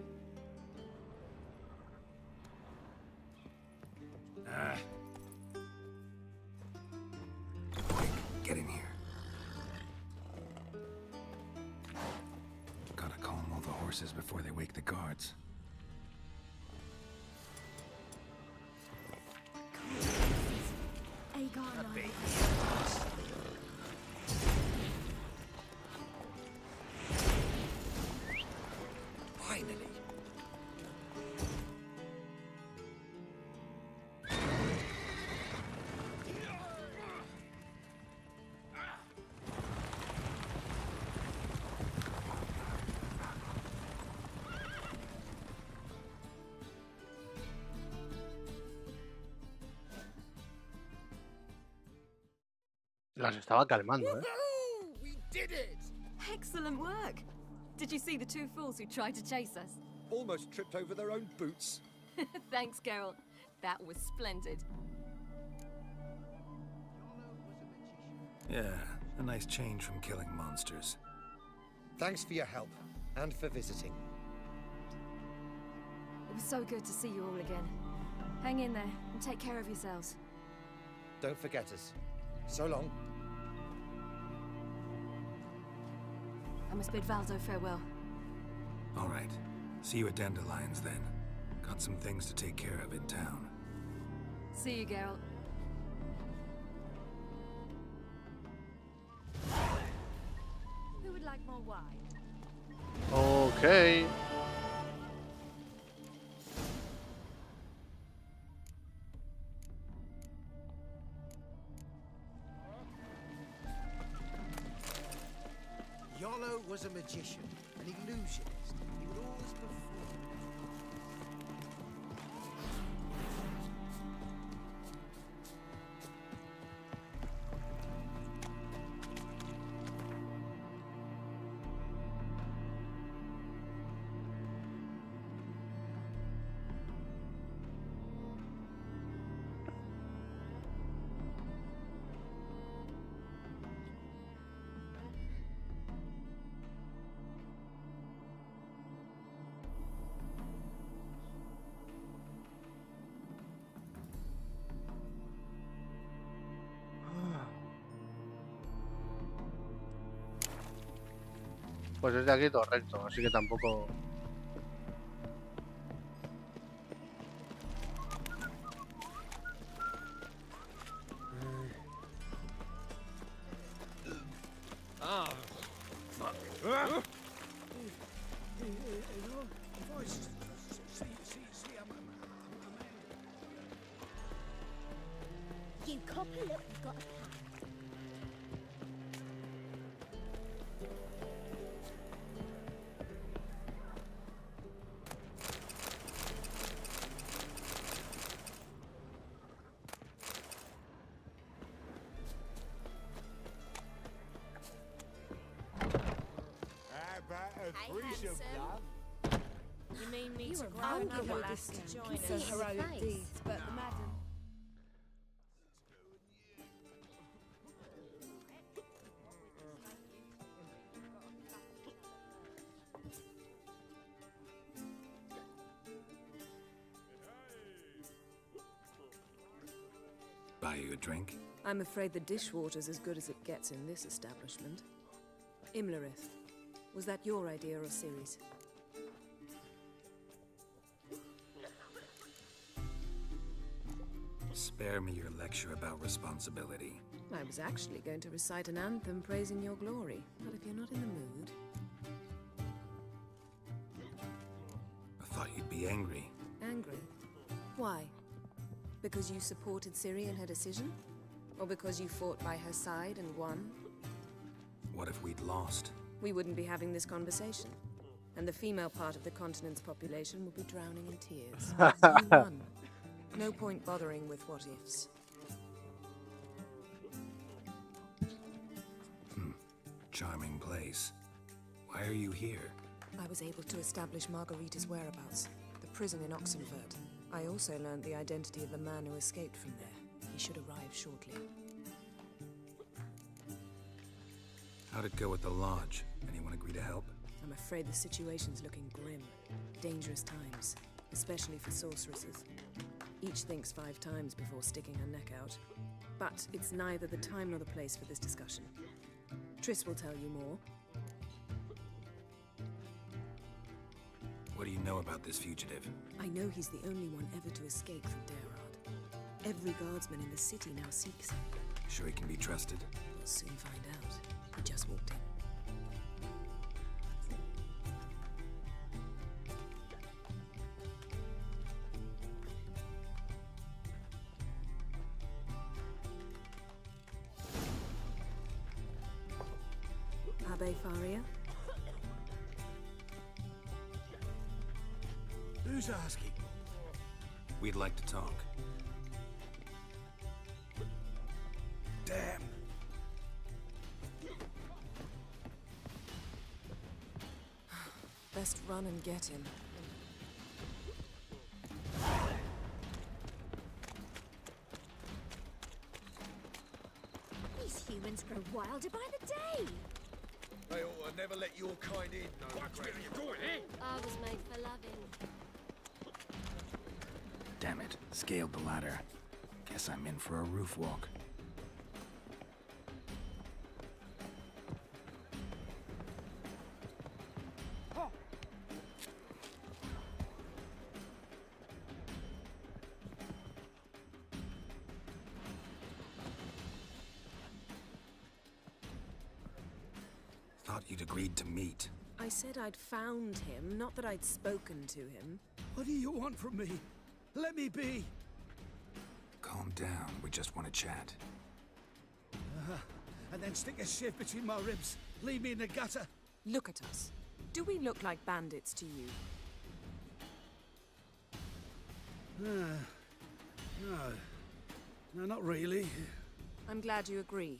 [SPEAKER 2] Get in here. Gotta calm all the horses before they wake the guards.
[SPEAKER 10] Finally.
[SPEAKER 1] Las estaba calmando, ¿eh?
[SPEAKER 11] Woohoo! We did it!
[SPEAKER 5] Excellent work. Did you see the two fools who tried to chase us?
[SPEAKER 10] Almost tripped over their own boots.
[SPEAKER 5] Thanks, Geralt. That was splendid.
[SPEAKER 2] Yeah, a nice change from killing monsters.
[SPEAKER 10] Thanks for your help, and for visiting.
[SPEAKER 5] It was so good to see you all again. Hang in there, and take care of yourselves.
[SPEAKER 10] Don't forget us. So long.
[SPEAKER 5] I must bid Valdo farewell.
[SPEAKER 2] All right. See you at Dandelions then. Got some things to take care of in town.
[SPEAKER 5] See you, Geralt.
[SPEAKER 12] Who would like more wine?
[SPEAKER 1] Okay.
[SPEAKER 11] Yolo was a magician, an illusionist. He would always perform.
[SPEAKER 1] Pues desde aquí todo recto, así que tampoco...
[SPEAKER 12] You copy, look, we've got a plan.
[SPEAKER 13] You mean me
[SPEAKER 12] You
[SPEAKER 13] to
[SPEAKER 12] were
[SPEAKER 13] grab
[SPEAKER 12] wrong
[SPEAKER 13] another
[SPEAKER 12] about
[SPEAKER 13] lass
[SPEAKER 12] this
[SPEAKER 13] to
[SPEAKER 12] guy.
[SPEAKER 13] join
[SPEAKER 12] See
[SPEAKER 13] us?
[SPEAKER 12] heroic deeds, but the madam.
[SPEAKER 2] Buy you a drink?
[SPEAKER 14] I'm afraid the dishwater's as good as it gets in this establishment. Imlerith, was that your idea or Ciri's?
[SPEAKER 2] Spare me your lecture about responsibility.
[SPEAKER 14] I was actually going to recite an anthem praising your glory, but if you're not in the mood...
[SPEAKER 2] I thought you'd be angry.
[SPEAKER 14] Angry? Why? Because you supported Ciri in her decision? Or because you fought by her side and won?
[SPEAKER 2] What if we'd lost?
[SPEAKER 14] We wouldn't be having this conversation. And the female part of the continent's population would be drowning in tears. You won. No point bothering with what-ifs.
[SPEAKER 2] Charming place. Why are you here?
[SPEAKER 14] I was able to establish Margarita's whereabouts, the prison in Oxenfurt. I also learned the identity of the man who escaped from there. He should arrive shortly.
[SPEAKER 2] How'd it go at the lodge? Anyone agree to help?
[SPEAKER 14] I'm afraid the situation's looking grim. Dangerous times, especially for sorceresses. Each thinks 5 times before sticking her neck out. But it's neither the time nor the place for this discussion. Triss will tell you more.
[SPEAKER 2] What do you know about this fugitive?
[SPEAKER 14] I know he's the only one ever to escape from Derard. Every guardsman in the city now seeks him.
[SPEAKER 2] Sure he can be trusted?
[SPEAKER 14] We'll soon find out. He just walked in. Abbe Faria?
[SPEAKER 6] Who's asking?
[SPEAKER 2] We'd like to talk.
[SPEAKER 6] Damn.
[SPEAKER 14] Best run and get him.
[SPEAKER 12] These humans grow wilder by the day.
[SPEAKER 7] They ought to never let your kind in. What's where you going, eh?
[SPEAKER 12] I was made for loving.
[SPEAKER 2] Damn it. Scaled the ladder. Guess I'm in for a roof walk. Thought you'd agreed to meet.
[SPEAKER 14] I said I'd found him, not that I'd spoken to him.
[SPEAKER 6] What do you want from me? Let me be.
[SPEAKER 2] Calm down. We just want to chat.
[SPEAKER 6] And then stick a shiv between my ribs. Leave me in the gutter.
[SPEAKER 14] Look at us. Do we look like bandits to you?
[SPEAKER 6] No. No, not really.
[SPEAKER 14] I'm glad you agree.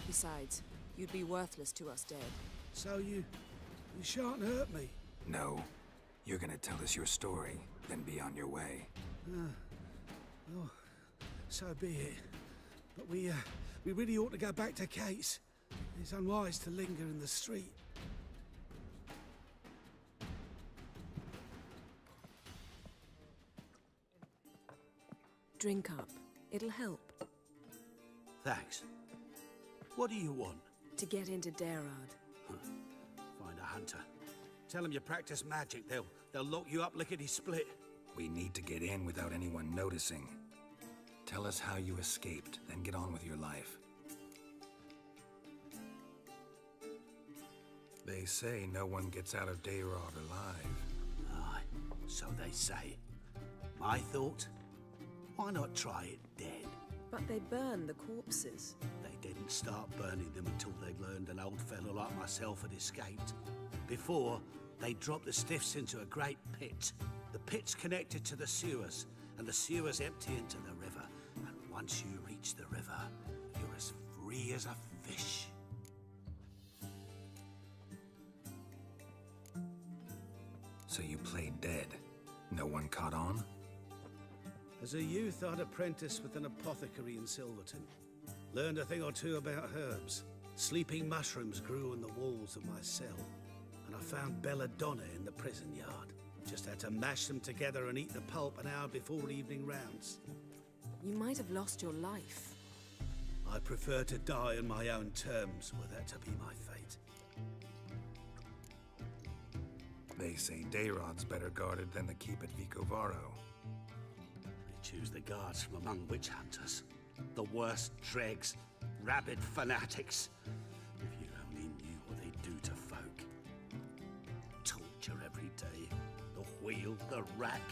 [SPEAKER 14] Besides, you'd be worthless to us dead.
[SPEAKER 6] So you shan't hurt me.
[SPEAKER 2] No. You're gonna tell us your story, then be on your way.
[SPEAKER 6] Oh, so be it. But we really ought to go back to Kate's. It's unwise to linger in the street.
[SPEAKER 14] Drink up. It'll help.
[SPEAKER 6] Thanks. What do you want?
[SPEAKER 14] To get into Derard.
[SPEAKER 6] Find a
[SPEAKER 13] hunter. Tell them you practice magic. They'll lock you up lickety-split.
[SPEAKER 2] We need to get in without anyone noticing. Tell us how you escaped, then get on with your life. They say no one gets out of Dayrod alive.
[SPEAKER 13] Aye, so they say. My thought? Why not try it dead?
[SPEAKER 14] But they burn the corpses.
[SPEAKER 13] They didn't start burning them until they'd learned an old fellow like myself had escaped. Before, they dropped the stiffs into a great pit. The pit's connected to the sewers, and the sewers empty into the river. And once you reach the river, you're as free as a fish.
[SPEAKER 2] So you played dead. No one caught on?
[SPEAKER 13] As a youth, I'd apprenticed with an apothecary in Silverton. Learned a thing or two about herbs. Sleeping mushrooms grew in the walls of my cell. And I found belladonna in the prison yard. Just had to mash them together and eat the pulp an hour before evening rounds.
[SPEAKER 14] You might have lost your life.
[SPEAKER 13] I prefer to die on my own terms, were that to be my fate.
[SPEAKER 2] They say Dayrod's better guarded than the keep at Vicovaro.
[SPEAKER 13] They choose the guards from among witch hunters. The worst dregs, rabid fanatics. If you only knew what they do to folk. Torture every day. The wheel, the rack.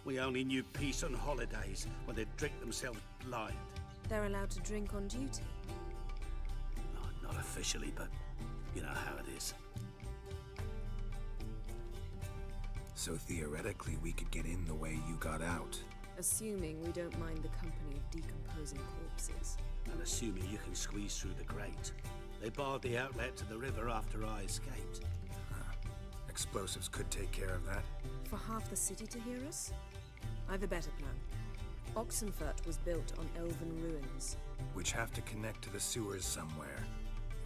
[SPEAKER 13] We only knew peace on holidays when they'd drink themselves blind.
[SPEAKER 14] They're allowed to drink on duty?
[SPEAKER 13] No, not officially, but you know how it is.
[SPEAKER 2] So theoretically, we could get in the way you got out.
[SPEAKER 14] Assuming we don't mind the company of decomposing corpses.
[SPEAKER 13] And assuming you can squeeze through the grate. They barred the outlet to the river after I escaped.
[SPEAKER 2] Explosives could take care of that.
[SPEAKER 14] For half the city to hear us? I've a better plan. Oxenfurt was built on elven ruins.
[SPEAKER 2] Which have to connect to the sewers somewhere.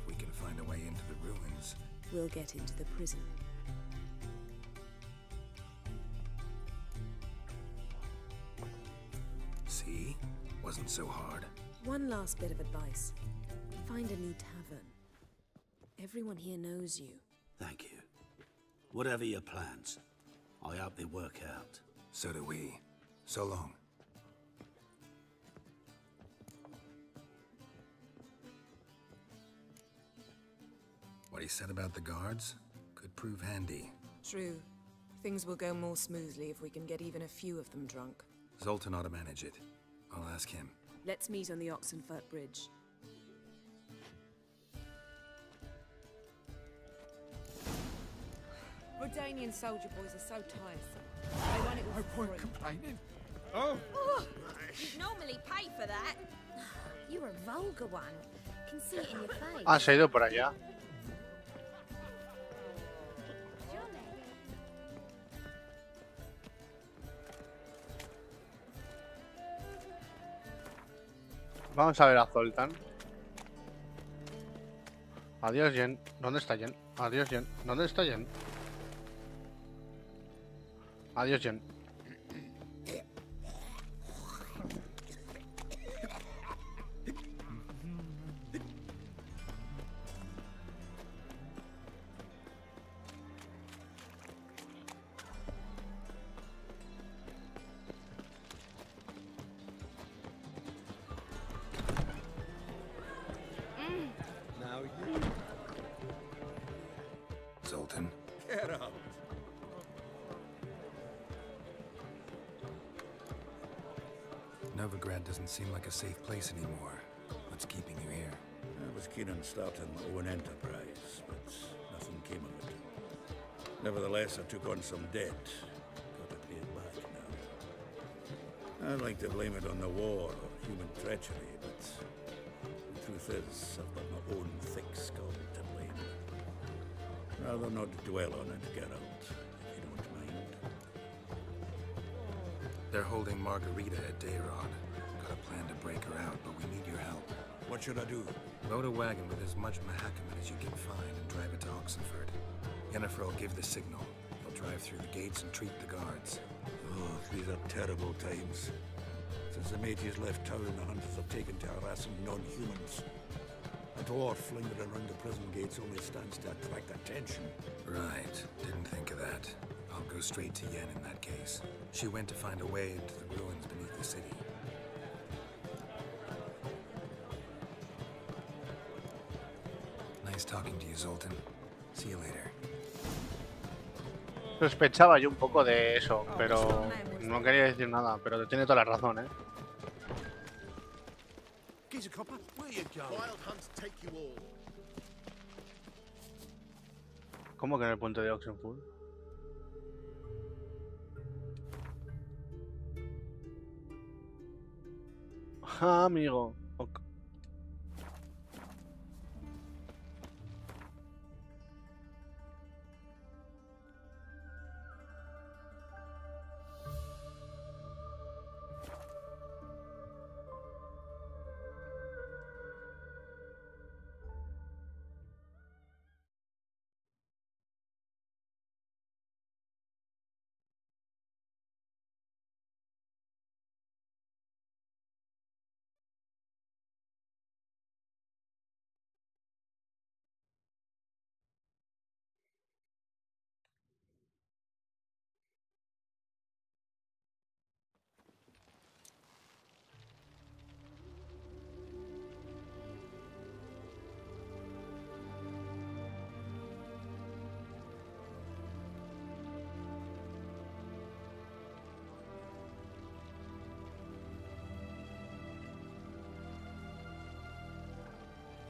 [SPEAKER 2] If we can find a way into the ruins.
[SPEAKER 14] We'll get into the prison.
[SPEAKER 2] See? Wasn't so hard.
[SPEAKER 14] One last bit of advice. Find a new tavern. Everyone here knows you.
[SPEAKER 13] Thank you. Whatever your plans, I hope they work out.
[SPEAKER 2] So do we. So long. What he said about the guards could prove handy.
[SPEAKER 14] True. Things will go more smoothly if we can get even a few of them drunk.
[SPEAKER 2] Zoltan ought to manage it. I'll ask him.
[SPEAKER 14] Let's meet on the Oxenfurt Bridge.
[SPEAKER 15] Rodanian soldier boys are so tiresome. They want it all
[SPEAKER 3] No
[SPEAKER 15] for
[SPEAKER 3] point
[SPEAKER 15] free.
[SPEAKER 3] complaining. Oh!
[SPEAKER 8] You'd normally pay for that. You're a vulgar one. Can see it in your face.
[SPEAKER 1] Ah, se ha ido por allá. Vamos a ver a Zoltan. Adiós, Jen. ¿Dónde está Jen? Adiós, Jen. ¿Dónde está Jen? Adiós, Jen.
[SPEAKER 2] Zoltan.
[SPEAKER 13] Get out.
[SPEAKER 2] Novigrad doesn't seem like a safe place anymore. What's keeping you here?
[SPEAKER 13] I was keen on starting my own enterprise, but nothing came of it. Nevertheless, I took on some debt. Got to pay it back now. I'd like to blame it on the war or human treachery, but the truth is, I've got my own thick skull to blame. Rather not dwell on it, get out, if you don't mind.
[SPEAKER 2] They're holding Margarita at Dayrod. Got a plan to break her out, but we need your help.
[SPEAKER 13] What should I do?
[SPEAKER 2] Load a wagon with as much Mahakaman as you can find and drive it to Oxenfurt. Yennefer will give the signal. They'll drive through the gates and treat the guards.
[SPEAKER 13] Oh, these are terrible times. Since the mages left town, the hunters have taken to harassing non-humans. A dwarf lingering around the prison gates only stands to attract attention.
[SPEAKER 2] Right. Didn't think of that. I'll go straight to Yen in that case. She went to find a way into the ruins beneath the city. Nice talking to you, Zoltan. See you later.
[SPEAKER 1] Sospechaba yo un poco de eso, pero no quería decir nada, pero tiene toda la razón, ¿eh? ¿Cómo que en el puente de Oxenford? Ah, amigo.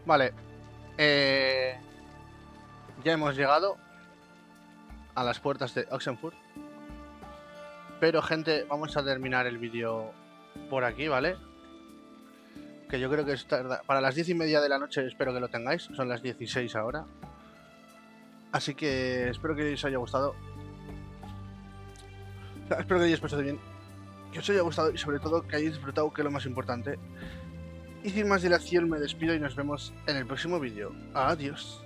[SPEAKER 1] Vale, ya hemos llegado a las puertas de Oxenford. Pero gente, vamos a terminar el vídeo por aquí, ¿vale? Que yo creo que es para las 10:30 de la noche, espero que lo tengáis. Son las 16 ahora. Así que espero que os haya gustado. Espero que hayáis pasado bien, que os haya gustado y sobre todo que hayáis disfrutado, que es lo más importante. Y sin más dilación me despido y nos vemos en el próximo vídeo. Adiós.